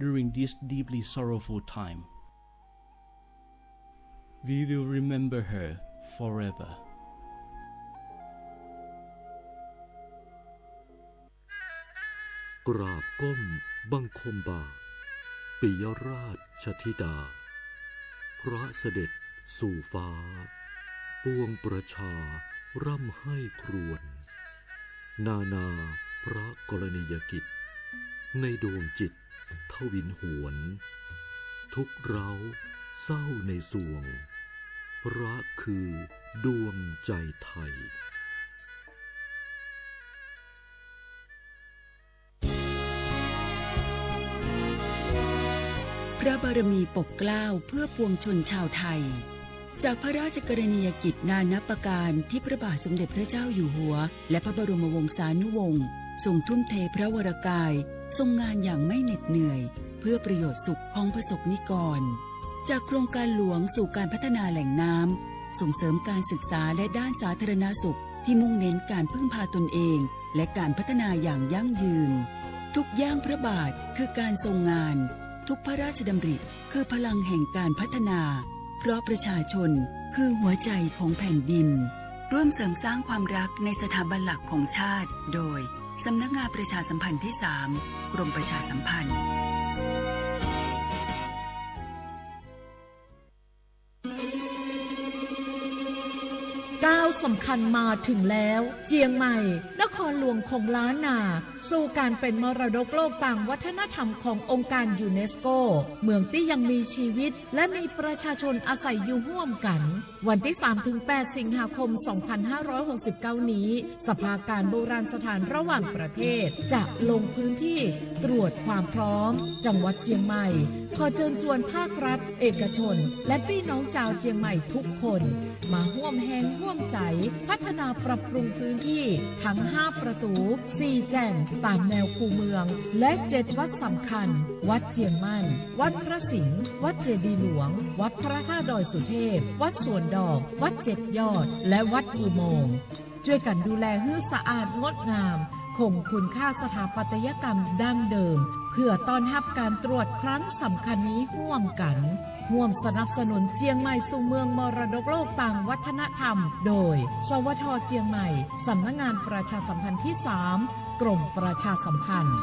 during this deeply sorrowful time. We will remember her forever. กราบก้มบังคมบาทปิยราชธิดาพระเสด็จสู่ฟ้าปวงประชาร่ำให้ครวญนาพระกรณียกิจในดวงจิตทวินหวนทุกเร้าเศร้าในสวงพระคือดวงใจไทยพระบารมีปกเกล้าเพื่อปวงชนชาวไทยจากพระราชกรณียกิจนานับประการที่พระบาทสมเด็จพระเจ้าอยู่หัวและพระบรมวงศานุวงศ์ทรงทุ่มเทพระวรกายทรงงานอย่างไม่เหน็ดเหนื่อยเพื่อประโยชน์สุขของประสบนิกรจากโครงการหลวงสู่การพัฒนาแหล่งน้ำส่งเสริมการศึกษาและด้านสาธารณสุขที่มุ่งเน้นการพึ่งพาตนเองและการพัฒนาอย่างยั่งยืนทุกย่างพระบาทคือการทรงงานทุกพระราชดำริคือพลังแห่งการพัฒนาเพราะประชาชนคือหัวใจของแผ่นดินร่วมเสริมสร้างความรักในสถาบันหลักของชาติโดยสำนักงานประชาสัมพันธ์ที่ 3 กรมประชาสัมพันธ์ก้าวสำคัญมาถึงแล้วเจียงใหม่นครหลวงของล้านนาสู่การเป็นมรดกโลกต่างวัฒนธรรมขององค์การยูเนสโกเมืองที่ยังมีชีวิตและมีประชาชนอาศัยอยู่ร่วมกันวันที่ 3-8 สิงหาคม 2569 นี้สภาการโบราณสถานระหว่างประเทศจะลงพื้นที่ตรวจความพร้อมจังหวัดเจียงใหม่ขอเชิญชวนภาครัฐเอกชนและพี่น้องชาวเจียงใหม่ทุกคนมาร่วมแรงร่วมใจพัฒนาปรับปรุงพื้นที่ทั้ง5ประตู4แจ่งตามแนวคูเมืองและ7วัดสำคัญวัดเจียงมั่นวัดพระสิงห์วัดเจดีย์หลวงวัดพระธาตุดอยสุเทพวัดสวนดอกวัด7ยอดและวัดอุโมงค์ช่วยกันดูแลให้สะอาดงดงามคงคุณค่าสถาปัตยกรรมดั้งเดิมเพื่อต้อนรับการตรวจครั้งสำคัญนี้ร่วมกันร่วมสนับสนุนเจียงใหม่สู่เมืองมรดกโลกต่างวัฒนธรรมโดยสวท.เจียงใหม่สำนักงานประชาสัมพันธ์ที่ 3 กรมประชาสัมพันธ์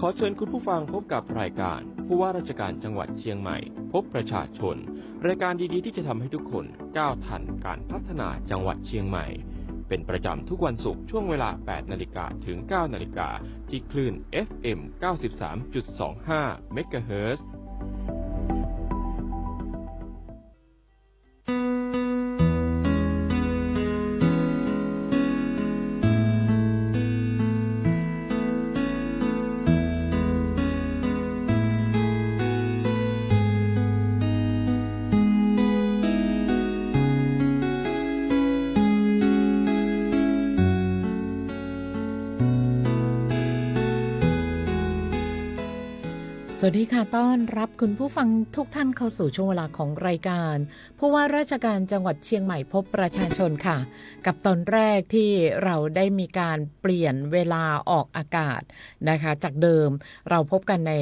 ขอเชิญคุณผู้ฟังพบกับรายการผู้ว่าราชการจังหวัดเชียงใหม่พบประชาชนรายการดีๆที่จะทำให้ทุกคนก้าวทันการพัฒนาจังหวัดเชียงใหม่เป็นประจำทุกวันศุกร์ช่วงเวลา 8 นาฬิกาถึง 9 นาฬิกาที่คลื่น FM 93.25 เมกะเฮิรตซ์สวัสดีค่ะต้อนรับคุณผู้ฟังทุกท่านเข้าสู่ช่วงเวลาของรายการผู้ว่าราชการจังหวัดเชียงใหม่พบประชาชนค่ะกับตอนแรกที่เราได้มีการเปลี่ยนเวลาออกอากาศนะคะจากเดิมเราพบกันใน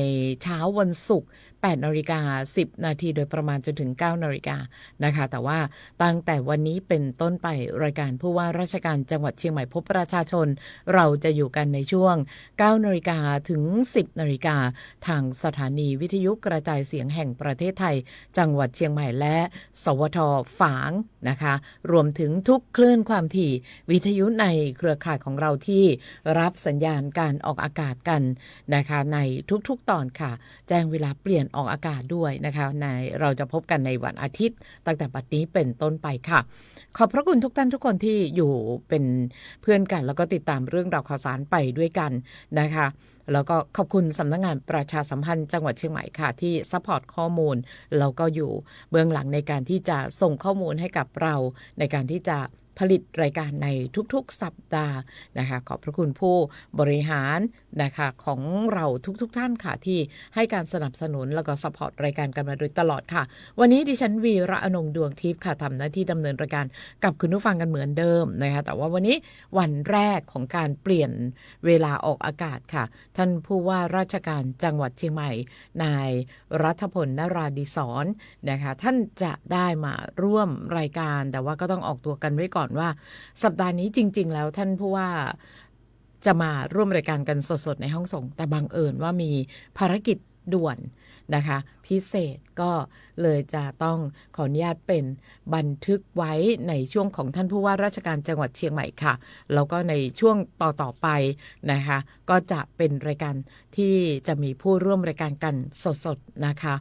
เช้าวันศุกร์8:10 นาทีโดยประมาณจนถึง 9 นาฬิกานะคะแต่ว่าตั้งแต่วันนี้เป็นต้นไปรายการผู้ว่าราชการจังหวัดเชียงใหม่พบประชาชนเราจะอยู่กันในช่วง 9 นาฬิกาถึง 10 นาฬิกาทางสถานีวิทยุกระจายเสียงแห่งประเทศไทยจังหวัดเชียงใหม่และสวท.ฝางนะคะรวมถึงทุกคลื่นความถี่วิทยุในเครือข่ายของเราที่รับสัญญาณการออกอากาศกันนะคะในทุกๆตอนค่ะแจ้งเวลาเปลี่ยนออกอากาศด้วยนะคะเราจะพบกันในวันอาทิตย์ตั้งแต่บัดนี้เป็นต้นไปค่ะขอบพระคุณทุกท่านทุกคนที่อยู่เป็นเพื่อนกันแล้วก็ติดตามเรื่องราวข่าวสารไปด้วยกันนะคะแล้วก็ขอบคุณสำนักงานประชาสัมพันธ์จังหวัดเชียงใหม่ค่ะที่ซัพพอร์ตข้อมูลแล้วก็อยู่เบื้องหลังในการที่จะส่งข้อมูลให้กับเราในการที่จะ ผลิตรายการในทุกๆสัปดาห์นะคะขอบพระคุณผู้บริหารนะคะของเราทุกท่านค่ะที่ให้การสนับสนุนแล้วก็ซัพพอร์ตรายการกันมาโดยตลอดค่ะวันนี้ดิฉันวีระอนงค์ดวงทิพย์ค่ะทำหน้าที่ดำเนินรายการกับคุณผู้ฟังกันเหมือนเดิมนะคะแต่ว่าวันนี้วันแรกของการเปลี่ยนเวลาออกอากาศค่ะท่านผู้ว่าราชการจังหวัดเชียงใหม่นายรัฐพล นราดิศรนะคะท่านจะได้มาร่วมรายการแต่ว่าก็ต้องออกตัวกันไว้ก่อนว่าสัปดาห์นี้จริงๆแล้วท่านผู้ว่าจะมาร่วมรายการกันสดๆในห้องส่งแต่บังเอิญว่ามีภารกิจด่วนนะคะพิเศษก็เลยจะต้องขออนุญาตเป็นบันทึกไว้ในช่วงของท่านผู้ว่าราชการจังหวัดเชียงใหม่ค่ะแล้วก็ในช่วงต่อไปนะคะก็จะเป็นรายการที่จะมีผู้ร่วมรายการกันสดๆนะคะ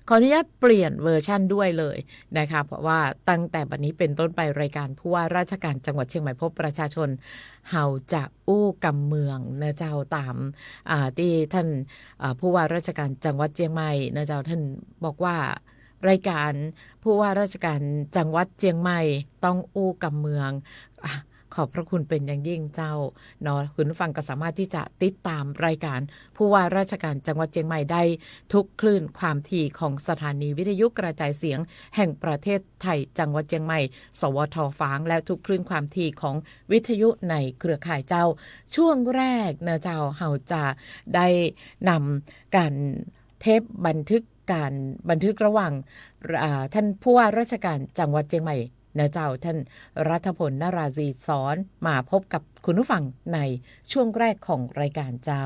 ขออนุญาตเปลี่ยนเวอร์ชั่นด้วยเลยนะคะเพราะว่าตั้งแต่บัดนี้เป็นต้นไปรายการผู้ว่าราชการจังหวัดเชียงใหม่พบประชาชนเฮาจะอู้กำเมืองนะเจ้าตามที่ท่านผู้ว่าราชการจังหวัดเชียงใหม่นะเจ้าท่านบอกว่ารายการผู้ว่าราชการจังหวัดเชียงใหม่ต้องอู้กำเมืองขอบพระคุณเป็นอย่างยิ่งเจ้าเนาะคุณผู้ฟังก็สามารถที่จะติดตามรายการผู้ว่าราชการจังหวัดเชียงใหม่ได้ทุกคลื่นความถี่ของสถานีวิทยุกระจายเสียงแห่งประเทศไทยจังหวัดเชียงใหม่สวท.ฝางและทุกคลื่นความถี่ของวิทยุในเครือข่ายเจ้าช่วงแรกนะเจ้าเฮาจะได้นำการเทปบันทึกระหว่างท่านผู้ว่าราชการจังหวัดเชียงใหม่นะเจ้าท่านรัฐพล นราดิศรมาพบกับคุณผู้ฟังในช่วงแรกของรายการเจ้า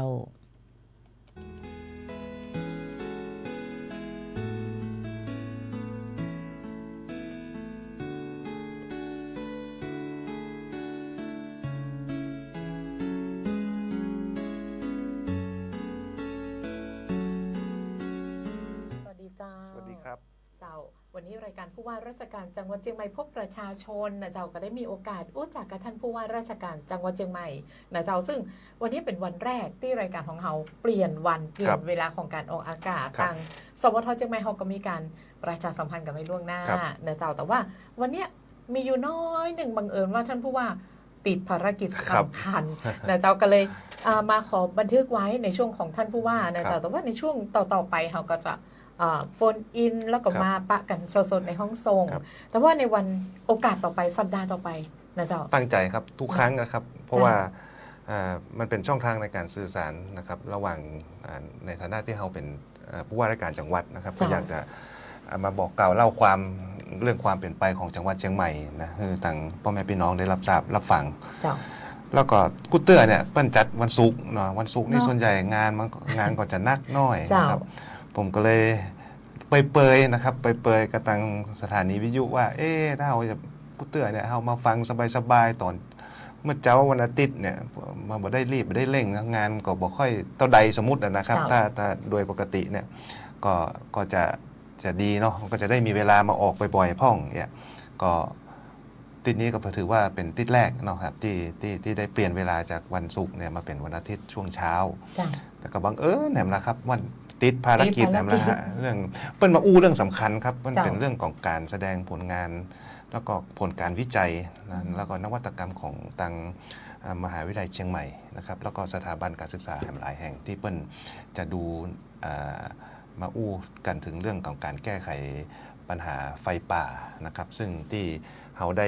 สวัสดีเจ้าสวัสดีครับเจ้าวันนี้รายการผู้ว่าราชการจังหวัดเชียงใหม่พบประชาชนนะเจ้าก็ได้มีโอกาสรู้จักกับท่านผู้ว่าราชการจังหวัดเชียงใหม่นะเจ้าซึ่งวันนี้เป็นวันแรกที่รายการของเราเปลี่ยนเวลาของการออกอากาศทางสวท.เชียงใหม่เขาก็มีการประชาสัมพันธ์กันไว้ล่วงหน้านะเจ้าแต่ว่าวันนี้มีอยู่น้อยหนึ่งบังเอิญว่าท่านผู้ว่าติดภารกิจสำคัญนะเจ้าก็เลยมาขอบันทึกไว้ในช่วงของท่านผู้ว่านะเจ้าแต่ว่าในช่วงต่อไปเขาก็จะโฟนอินแล้วก็มาปะกันสดๆในห้องส่งแต่ว่าในวันโอกาสต่อไปสัปดาห์ต่อไปนะเจ้าตั้งใจครับทุกครั้งนะครับเพราะว่ามันเป็นช่องทางในการสื่อสารนะครับระหว่างในฐานะที่เราเป็นผู้ว่าราชการจังหวัดนะครับก็อยากจะมาบอกกล่าวเล่าความเรื่องความเปลี่ยนไปของจังหวัดเชียงใหม่นะคือต่างพ่อแม่พี่น้องได้รับทราบรับฟังแล้วก็กุเตอร์เนี่ยเปิ้นจัดวันศุกร์เนาะวันศุกร์นี่ส่วนใหญ่งานก็จะนักน้อยนะครับผมก็เลยเปยๆนะครับเปยๆกับทางสถานีวิทยุว่าถ้าเราจะกุเตอร์เนี่ยเรามาฟังสบายๆตอนเมื่อเช้าวันอาทิตย์เนี่ยมาบ่ได้รีบบ่ได้เร่งงานก็บ่ค่อยเท่าใดสมมุตินะครับถ้าโดยปกติเนี่ยก็จะดีเนาะก็จะได้มีเวลามาออกบ่อยๆพ่องเนี่ยก็ติดนี้ก็ถือว่าเป็นติดแรกเนาะครับที่ได้เปลี่ยนเวลาจากวันศุกร์เนี่ยมาเป็นวันอาทิตย์ช่วงเช้าแต่ก็บังเอิญแหมนะครับวันติดภารกิจนะฮะเรื่องเปิ้นมาอู้เรื่องสำคัญครับมันเป็นเรื่องของการแสดงผลงานแล้วก็ผลการวิจัยนะแล้วก็นวัตกรรมของทางมหาวิทยาลัยเชียงใหม่นะครับแล้วก็สถาบันการศึกษาแห่งหลายแห่งที่เปิ้นจะดูมาอู้กันถึงเรื่องของการแก้ไขปัญหาไฟป่านะครับซึ่งที่เราได้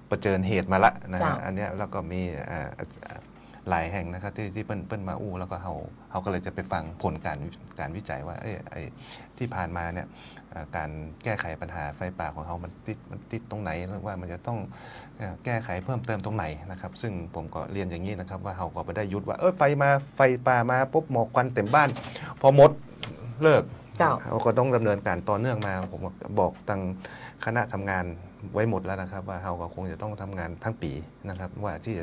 ประเจิญเหตุมาละนะฮะอันนี้แล้วก็มีหลายแห่งนะครับที่เปิ้นมาอู้แล้วก็เขาก็เลยจะไปฟังผลการวิจัยว่าที่ผ่านมาเนี่ยการแก้ไขปัญหาไฟป่าของเขามันติดตรงไหนหรือว่ามันจะต้องแก้ไขเพิ่มเติมตรงไหนนะครับซึ่งผมก็เรียนอย่างนี้นะครับว่าเขาก็ไม่ได้ยุดว่าไฟป่ามาปุ๊บหมอกควันเต็มบ้านพอหมดเลิกเขาก็ต้องดำเนินการต่อเนื่องมาผมบอกทางคณะทำงานไว้หมดแล้วนะครับว่าเราก็คงจะต้องทำงานทั้งปีนะครับว่าที่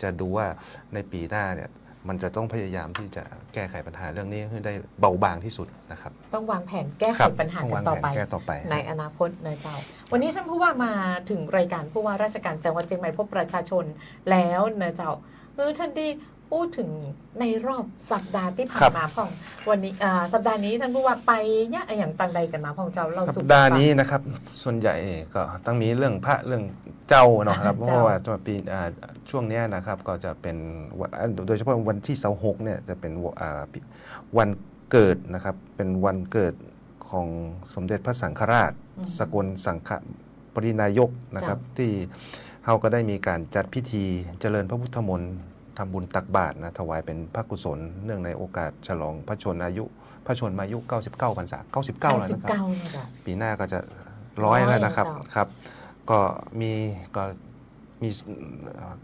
จะดูว่าในปีหน้าเนี่ยมันจะต้องพยายามที่จะแก้ไขปัญหาเรื่องนี้ให้ได้เบาบางที่สุดนะครับต้องวางแผนแก้ไขปัญหากันต่อไปในอนาคตนะเจ้าวันนี้ท่านผู้ว่ามาถึงรายการผู้ว่าราชการจังหวัดเชียงใหม่พบประชาชนแล้วนะเจ้าท่านที่ พูดถึงในรอบสัปดาห์ที่ผ่า ครั น บ มาพ่องวันนี้สัปดาห์นี้ท่านผู้ว่าไปเนี่ยอย่างต่างใดกันมาพ่องเจ้าเรา สั สู่ ปดาห์นี้นะครับส่วนใหญ่ก็ต้องมีเรื่องพระเรื่องเจ้าเนาะครับเพ เจ้า ราะว่าปีช่วงเนี้ยนะครับก็จะเป็นโดยเฉพาะวันที่26เนี่ยจะเป็นวันเกิดนะครับเป็นวันเกิดของสมเด็จพระสังฆราช สกลสังฆปรินายกนะครับที่เราก็ได้มีการจัดพิธีเจริญพระพุทธมนต์ทำบุญตักบาตรนะถวายเป็นพระกุศลเนื่องในโอกาสฉลองพระชนมายุ99พรรษา99แล้วนะครับ 99เนี่ยจ้ะ ปีหน้าก็จะ100แล้วนะครับ 100 ครับ ก็มี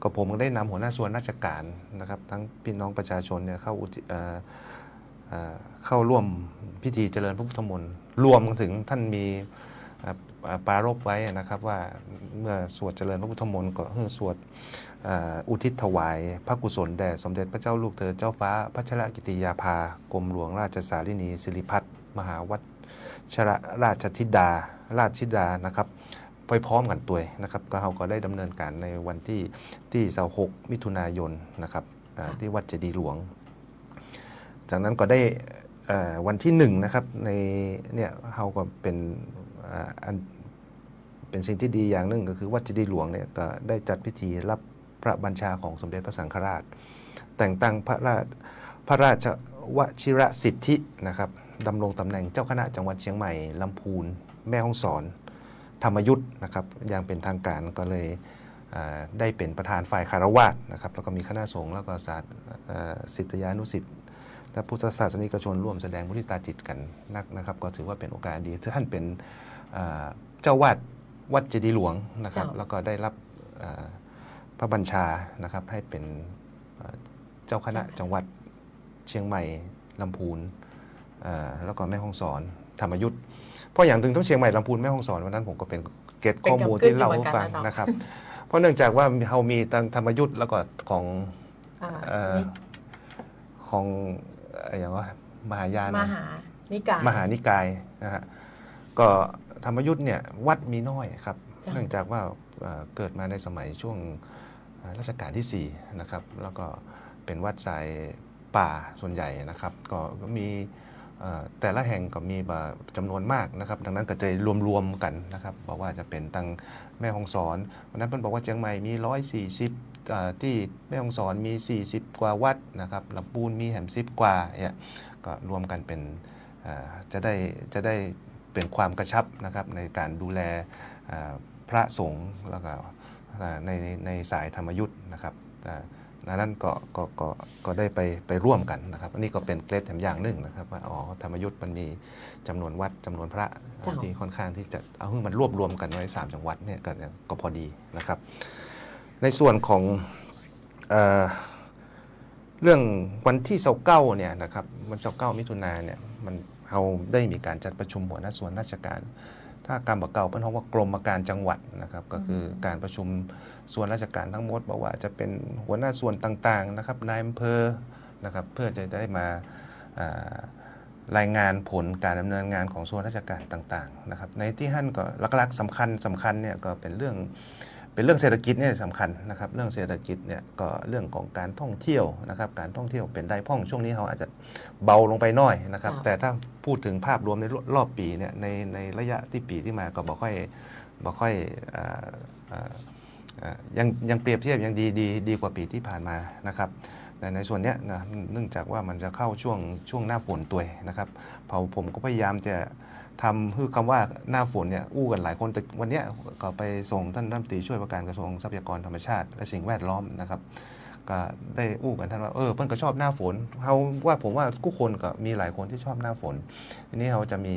ก็ผมก็ได้นำหัวหน้าส่วนราชการนะครับ ทั้งพี่น้องประชาชนเนี่ยเข้าร่วมพิธีเจริญพระพุทธมนต์รวมถึงท่านมีปรารภไว้นะครับว่าเมื่อสวดเจริญพระพุทธมนต์ก็คือสวดอุทิศถวายพระกุศลแด่สมเด็จพระเจ้าลูกเธอเจ้าฟ้าพัชรกิติยาภากรมหลวงราชสารินีสิริพัฒน์มหาวัชรราชธิดานะครับไปพร้อมกันตัวนะครับก็เขาก็ได้ดำเนินการในวันที่26มิถุนายนนะครับที่วัดเจดีย์หลวง จากนั้นก็ได้วันที่1นะครับในเนี่ยเขาก็เป็นสิ่งที่ดีอย่างหนึ่งก็คือวัดเจดีย์หลวงเนี่ยก็ได้จัดพิธีรับพระบัญชาของสมเด็จพระสังฆราช แต่งตั้งพระราชวชิรสิทธินะครับดำรงตำแหน่งเจ้าคณะจังหวัดเชียงใหม่ลำพูนแม่ฮ่องสอนธรรมยุทธ์นะครับอย่างเป็นทางการก็เลยได้เป็นประธานฝ่ายคารวาสนะครับแล้วก็มีคณะสงฆ์แล้วก็ศิษยานุศิษย์และพุทธศาสนิกชนร่วมแสดงมุทิตาจิตกันนะครับก็ถือว่าเป็นโอกาสดีที่ท่านเป็นเจ้าวาดวัดเจดีย์หลวงนะครับแล้วก็ได้รับพระบัญชานะครับให้เป็นเจ้าคณะจังหวัดเชียงใหม่ลำพูนแล้วก็แม่ฮ่องสอนธรรมยุทธ์เพราะอย่างถึงต้องเชียงใหม่ลำพูนแม่ฮ่องสอนวันนั้นผมก็เป็นเก็ตข้อมูลที่เล่าให้ฟังนะครับเพราะเนื่องจากว่าเรามีตั้งธรรมยุทธ์แล้วก็ของอย่างว่ามหายานมหานิกายนะฮะก็ธรรมยุทธ์เนี่ยวัดมีน้อยครับเนื่องจากว่าเกิดมาในสมัยช่วงรัชกาลที่4นะครับแล้วก็เป็นวัดสายป่าส่วนใหญ่นะครับก็มีแต่ละแห่งก็มีจำนวนมากนะครับดังนั้นก็จะรวมกันนะครับบอกว่าจะเป็นตั้งแม่ฮ่องสอนวันนั้นเพิ่นบอกว่าเชียงใหม่มี140ที่แม่ฮ่องสอนมี40กว่าวัดนะครับลำพูนมี50กว่าเนี่ยก็รวมกันเป็นจะได้เป็นความกระชับนะครับในการดูแลพระสงฆ์แล้วก็ในสายธรรมยุทธ์นะครับนั้นก็ได้ไปร่วมกันนะครับอันนี้ก็เป็นเกร็ดแถมอย่างหนึ่งนะครับว่าธรรมยุทธ์มันมีจำนวนวัดจำนวนพระที่ค่อนข้างที่จะเอาให้มันรวบรวมกันไว้3จังหวัดเนี่ยก็พอดีนะครับในส่วนของเรื่องวันที่29เนี่ยนะครับวัน29มิถุนายนเนี่ยเราได้มีการจัดประชุมหัวหน้าส่วนราชการถ้าการบอกเก่าเป็นเพราะว่ากรมการจังหวัดนะครับก็คือการประชุมส่วนราชการทั้งหมดบอกว่าจะเป็นหัวหน้าส่วนต่างๆนะครับนายอำเภอนะครับเพื่อจะได้มารายงานผลการดำเนินงานของส่วนราชการต่างๆนะครับในที่ท่านก็หลักๆสำคัญเนี่ยก็เป็นเรื่องเศรษฐกิจเนี่ยสำคัญนะครับเรื่องเศรษฐกิจเนี่ยก็เรื่องของการท่องเที่ยวนะครับการท่องเที่ยวเป็นได้พ่องช่วงนี้เขาอาจจะเบาลงไปน้อยนะครับแต่ถ้าพูดถึงภาพรวมในรอบปีเนี่ยในระยะที่ปีที่มาก็บ่ค่อยยังเปรียบเทียบยังดีกว่าปีที่ผ่านมานะครับแต่ในส่วนนี้นะเนื่องจากว่ามันจะเข้าช่วงหน้าฝนตัวนะครับผมก็พยายามจะทำคือคำว่าหน้าฝนเนี่ยอู้กันหลายคนแต่วันนี้ก็ไปส่งท่านรัฐมนตรีช่วยว่าการกระทรวงทรัพยากรธรรมชาติและสิ่งแวดล้อมนะครับก็ได้อู้กันท่านว่าเพิ่นก็ชอบหน้าฝนผมว่าทุกคนก็มีหลายคนที่ชอบหน้าฝนทีนี้เราจะมี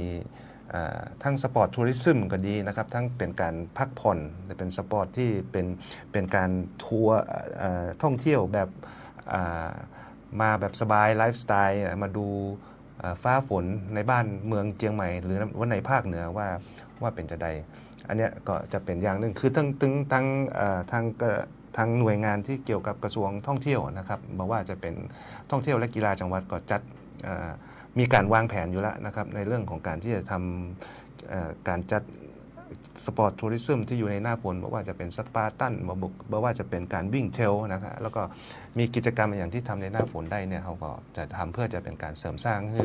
ทั้งสปอร์ตทัวริซึมก็ดีนะครับทั้งเป็นการพักผ่อนเป็นสปอร์ตที่เป็นการทัวร์ท่องเที่ยวแบบมาแบบสบายไลฟ์สไตล์มาดูฟ้าฝนในบ้านเมืองเชียงใหม่หรือว่าในภาคเหนือว่าเป็นจะใดอันเนี้ยก็จะเป็นอย่างหนึ่งคือทางหน่วยงานที่เกี่ยวกับกระทรวงท่องเที่ยวนะครับบอกว่าจะเป็นท่องเที่ยวและกีฬาจังหวัดก็จัดมีการวางแผนอยู่แล้วนะครับในเรื่องของการที่จะทำการจัด สปอร์ตทัวริซึมที่อยู่ในหน้าฝนบอกว่าจะเป็นสปาร์ตันบอกว่าจะเป็นการวิ่งเทรลนะครับแล้วก็มีกิจกรรมอย่างที่ทำในหน้าฝนได้เนี่ยเขาก็จะทำเพื่อจะเป็นการเสริมสร้างให้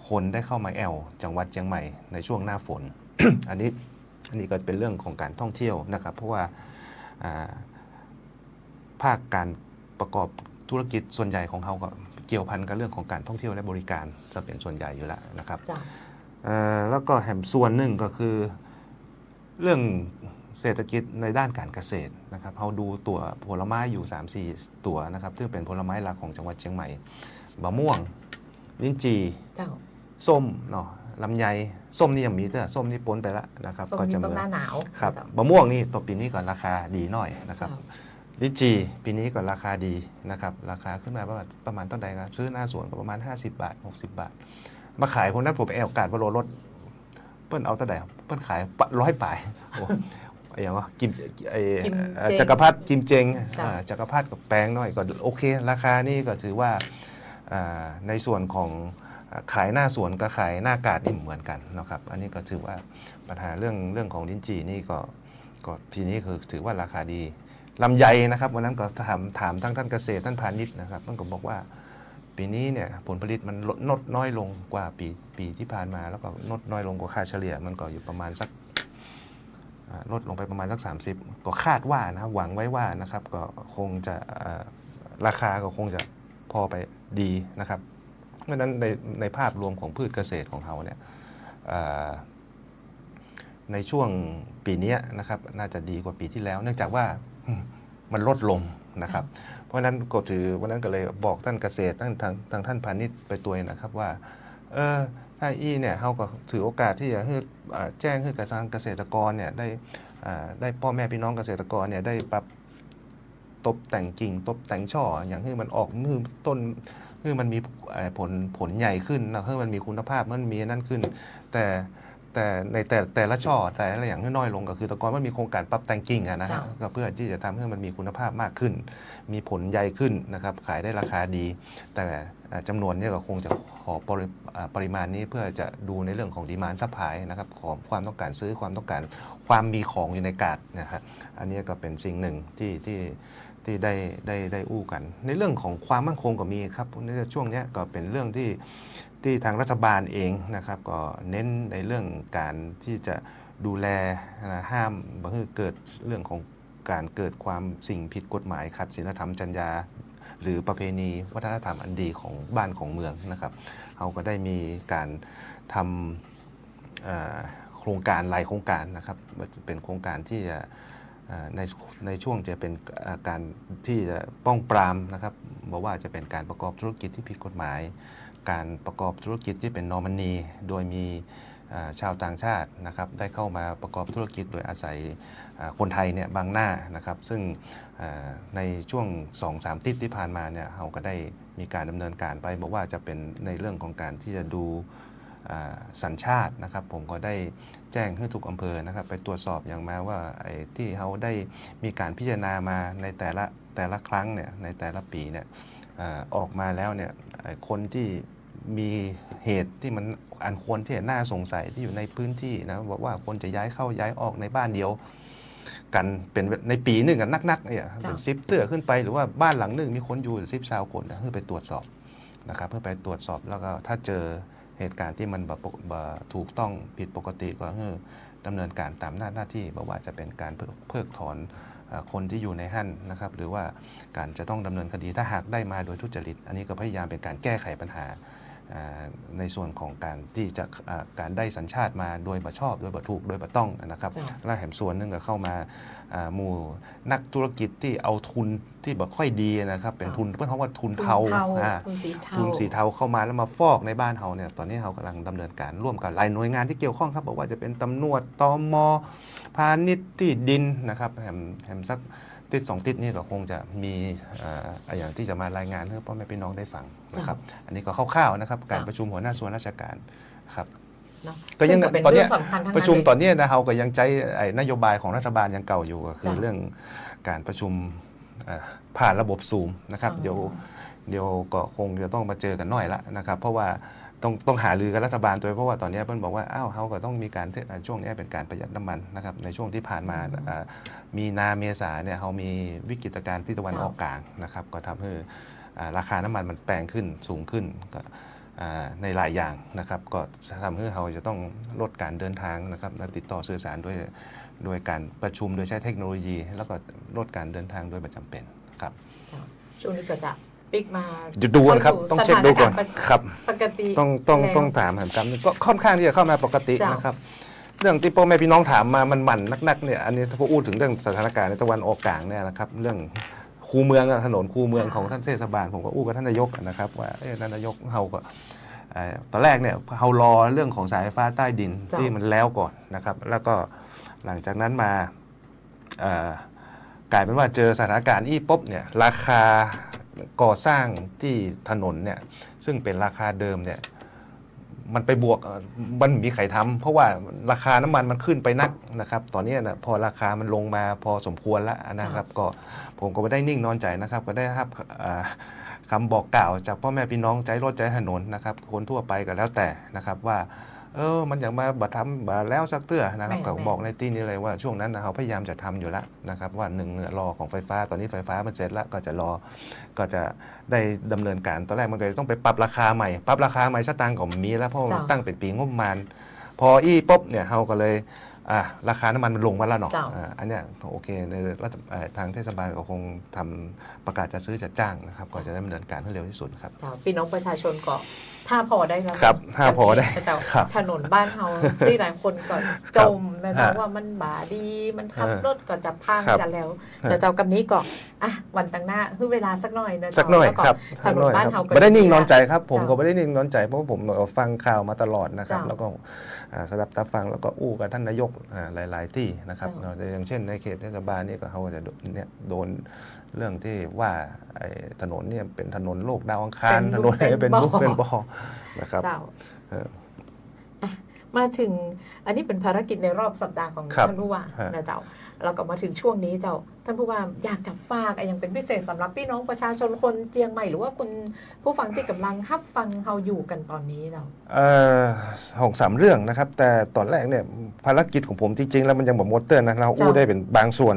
คนได้เข้ามาแอลจังหวัดเชียงใหม่ในช่วงหน้าฝน อันนี้ก็เป็นเรื่องของการท่องเที่ยวนะครับเพราะว่าภาคการประกอบธุรกิจส่วนใหญ่ของเขาก็เกี่ยวพันกับเรื่องของการท่องเที่ยวและบริการจะเป็นส่วนใหญ่อยู่แล้วนะครับแล้วก็แหมส่วนหนึ่งก็คือเรื่องเศรษฐกิจในด้านการเกษตรนะครับเราดูตัวผลไม้อยู่ 3-4 ตัวนะครับซึ่งเป็นผลไม้หลักของจังหวัดเชียงใหม่มะม่วงลิ้นจี่ส้มเนาะลำไยส้มนี่ยังมีแต่ส้มนี่ปนไปแล้วนะครับก็จะต้องหน้าหนาวครับมะม่วงนี่ตัวปีนี้ก่อนราคาดีหน่อยนะครับลิ้นจี่ปีนี้ก่อนราคาดีนะครับราคาขึ้นมาประมาณเท่าไหร่ครับซื้อหน้าสวนก็ประมาณ50 บาท60 บาทมาขายคนนั้นผมไปแอลกาดวโรรถเปิ้นเอาเท่าไหร่เปิ้นขาย100 บาทอย่างว่ากิมจักรพรรดิกิมเจงจักรพรรดิกับแป้งน้อยก็โอเคราคานี่ก็ถือว่าในส่วนของขายหน้าสวนกับขายหน้ากาดนี่เหมือนกันนะครับอันนี้ก็ถือว่าปัญหาเรื่องของลิ้นจี่นี่ก็ทีนี้คือถือว่าราคาดีลำไยนะครับวันนั้นก็ถามทั้งท่านเกษตรท่านพาณิชย์นะครับท่านก็บอกว่าปีนี้เนี่ยผลผลิตมันลดน้อยลงกว่าปีที่ผ่านมาแล้วก็ลดน้อยลงกว่าค่าเฉลี่ยมันก็อยู่ประมาณสักลดลงไปประมาณสัก30ก็คาดว่านะหวังไว้ว่านะครับก็คงจะราคาก็คงจะพอไปดีนะครับเพราะฉะนั้นในภาพรวมของพืชเกษตรของเขาเนี่ยในช่วงปีนี้นะครับน่าจะดีกว่าปีที่แล้วเนื่องจากว่ามันลดลงนะครับเพราะฉะนั้นก็ถือวันนั้นก็เลยบอกท่านเกษตรทางท่านพาณิชย์ไปตัวนะครับว่าถ้าเนี่ยเขาก็ถือโอกาสที่จะแจ้งให้กับทางเกษตรกรเนี่ยได้พ่อแม่พี่น้องเกษตรกรเนี่ยได้ปรับตบแต่งกิ่งตบแต่งช่ออย่างให้มันออกมือต้นให้มันมีผลใหญ่ขึ้นนะให้มันมีคุณภาพมันมีนั่นขึ้นแต่ในแต่ละช่อแต่ละอย่างน้อยลงก็คือตะกอนมันมีโครงการปรับแต่งกิ่งนะฮะก็เพื่อที่จะทำให้มันมีคุณภาพมากขึ้นมีผลใหญ่ขึ้นนะครับขายได้ราคาดีแต่จำนวนนี้ก็คงจะขอปริมาณนี้เพื่อจะดูในเรื่องของดีมานด์ซัพพลายนะครับของความต้องการซื้อความต้องการความมีของอยู่ในกาดนะครับอันนี้ก็เป็นสิ่งหนึ่งที่ได้อู้กันในเรื่องของความมั่นคงก็มีครับในช่วงนี้ก็เป็นเรื่องที่ทางรัฐบาลเองนะครับก็เน้นในเรื่องการที่จะดูแลห้ามบ่ให้เกิดเรื่องของการเกิดความสิ่งผิดกฎหมายขัดศีลธรรมจรรยาหรือประเพณีวัฒนธรรมอันดีของบ้านของเมืองนะครับเขาก็ได้มีการทำโครงการหลายโครงการนะครับเป็นโครงการที่จะในช่วงจะเป็นการที่จะป้องปรามนะครับบอกว่าจะเป็นการประกอบธุรกิจที่ผิดกฎหมายการประกอบธุรกิจที่เป็นนอร์มันนีโดยมีชาวต่างชาตินะครับได้เข้ามาประกอบธุรกิจโดยอาศัยคนไทยเนี่ยบางหน้านะครับซึ่งในช่วง 2-3 ทิศที่ผ่านมาเนี่ยเราก็ได้มีการดำเนินการไปบอกว่าจะเป็นในเรื่องของการที่จะดูสัญชาตินะครับผมก็ได้แจ้งให้ทุกอำเภอนะครับไปตรวจสอบอย่างมาว่าที่เขาได้มีการพิจารณามาในแต่ละครั้งเนี่ยในแต่ละปีเนี่ยออกมาแล้วเนี่ยคนที่มีเหตุที่มันอันควรที่จะน่าสงสัยที่อยู่ในพื้นที่นะบอกว่าคนจะย้ายเข้าย้ายออกในบ้านเดียวกันเป็นในปีหนึ่งกันนักๆเนี่ยเป็น10 เตื้อขึ้นไปหรือว่าบ้านหลังหนึ่งมีคนอยู่10 ชาวคนเพื่อไปตรวจสอบนะครับเพื่อไปตรวจสอบแล้วก็ถ้าเจอเหตุการณ์ที่มันถูกต้องผิดปกติก็ดำเนินการตามหน้าที่บอกว่าจะเป็นการเพิกถอนคนที่อยู่ในหั่นนะครับหรือว่าการจะต้องดำเนินคดีถ้าหากได้มาโดยทุจริตอันนี้ก็พยายามเป็นการแก้ไขปัญหาในส่วนของการที่จะการได้สัญชาติมาโดยบ่ชอบโดยบ่ถูกโดยบ่ต้องนะครับและแถมส่วนนึงก็เข้ามาหมู่นักธุรกิจที่เอาทุนที่บ่ค่อยดีนะครับเป็นทุนเพื่อนเขาว่าทุนเทาทุนสีเทาเข้ามาแล้วมาฟอกในบ้านเขาเนี่ยตอนนี้เขากำลังดำเนินการร่วมกับหลายหน่วยงานที่เกี่ยวข้องครับบอกว่าจะเป็นตำรวจตม.พาณิชย์ที่ดินนะครับแถมสักติด2 ติดนี่ก็คงจะมีอย่างที่จะมารายงานให้พ่อแม่พี่น้องได้ฟังนะครับอันนี้ก็คร่าวๆนะครับการประชุมหัวหน้าส่วนราชการครับก็ยังตอนนี้ประชุมตอนนี้นะเราก็ยังใจนโยบายของรัฐบาลยังเก่าอยู่ก็คือเรื่องการประชุมผ่านระบบซูมนะครับเดี๋ยวก็คงจะต้องมาเจอกันหน่อยละนะครับเพราะว่า ต้องหารือกับรัฐบาลตัวเพราะว่าตอนนี้เพิ่นบอกว่าเขาก็ต้องมีการช่วงนี้เป็นการประหยัดน้ำมันนะครับในช่วงที่ผ่านมามีนาเมษาเนี่ยเขามีวิกฤตการณ์ที่ตะวันออกกลางนะครับก็ทำให้ราคาน้ำมันมันแปลงขึ้นสูงขึ้นก็ในหลายอย่างนะครับก็ทำให้เราจะต้องลดการเดินทางนะครับและติดต่อสื่อสารด้วยการประชุมโดยใช้เทคโนโลยี แล้วก็ลดการเดินทางโดยไม่จำเป็นครับช่วงนี้ก็จะปิกมาดูกันครับต้องเช็คดูก่อนครับปกติต้องถามกันก็ค่อนข้างที่จะเข้ามาปกตินะครับเรื่องที่พ่อแม่พี่น้องถามมามันหมั่นนักเนี่ยอันนี้ถ้าพูดถึงเรื่องสถานการณ์ในตะวันออกกลางเนี่ยนะครับเรื่องคูเมืองถนนคูเมืองของท่านเทศบาลผมก็กับท่านนายกนะครับว่าท่านนายกเราก็ตอนแรกเนี่ยเรารอเรื่องของสายไฟฟ้าใต้ดินที่มันแล้วก่อนนะครับแล้วก็หลังจากนั้นมากลายเป็นว่าเจอสถานการณ์ปุ๊บเนี่ยราคาก่อสร้างที่ถนนเนี่ยซึ่งเป็นราคาเดิมเนี่ยมันไปบวกมันมีใครทำเพราะว่าราคาน้ำมันมันขึ้นไปนักนะครับตอนนี้นะพอราคามันลงมาพอสมควรแล้วนะครับก็ผมก็ไม่ได้นิ่งนอนใจนะครับก็ได้รับคำบอกกล่าวจากพ่อแม่พี่น้องใจรถใจถนนนะครับคนทั่วไปก็แล้วแต่นะครับว่ามันอยากมาบัตรทำแล้วสักเตื้อนะครับก็บอกในที่นี้เลยว่าช่วงนั้นเราพยายามจะทำอยู่แล้วนะครับว่า1รอของไฟฟ้าตอนนี้ไฟฟ้ามันเสร็จแล้วก็จะรอก็จะได้ดำเนินการตอนแรกมันก็ต้องไปปรับราคาใหม่สตางค์ก็มีแล้วเพราะมันตั้งเป็นปีงบประมาณพอปุ๊บเนี่ยเราก็เลยราคาน้ำมันลงมาแล้วเนาะอันเนี้ยโอเคในทางเทศบาลก็คงทำประกาศจะซื้อจัดจ้างนะครับก็จะดำเนินการให้เร็วที่สุดครับพี่น้องประชาชนก็ถ้าพอได้ครับถ้าพอได้ถนนบ้านเฮาที่หลายคนก็จมนะจ๊ะว่ามันบาดีมันขับรถก็จะพังจะแล้วแต่เจ้ากับนี้ก็วันตั้งหน้าคือเวลาสักหน่อยนะสักหน่อยครับถนนบ้านเฮาไม่ได้นิ่งนอนใจครับผมก็ไม่ได้นิ่งนอนใจเพราะผมฟังข่าวมาตลอดนะครับแล้วก็สดับรับฟังแล้วก็อู้กับท่านนายกหลายๆที่นะครับอย่างเช่นในเขตเทศบาลนี่ก็เขาจะโดนเรื่องที่ว่าถนนเนี่ยเป็นถนนโลกดาวอังคารถนนเป็นบุกเป็นบ่อนะครับมาถึงอันนี้เป็นภารกิจในรอบสัปดาห์ของท่านผู้ว่านะเจ้าเราก็มาถึงช่วงนี้เจ้าท่านผู้ว่าอยากจะฝากอย่างเป็นพิเศษสำหรับพี่น้องประชาชนคนเจียงใหม่หรือว่าคุณผู้ฟังที่กำลังรับฟังเราอยู่กันตอนนี้เจ้า2-3 เรื่องนะครับแต่ตอนแรกเนี่ยภารกิจของผมจริงๆแล้วมันยังหมดมดเตอร์นะเราอู้ได้เป็นบางส่วน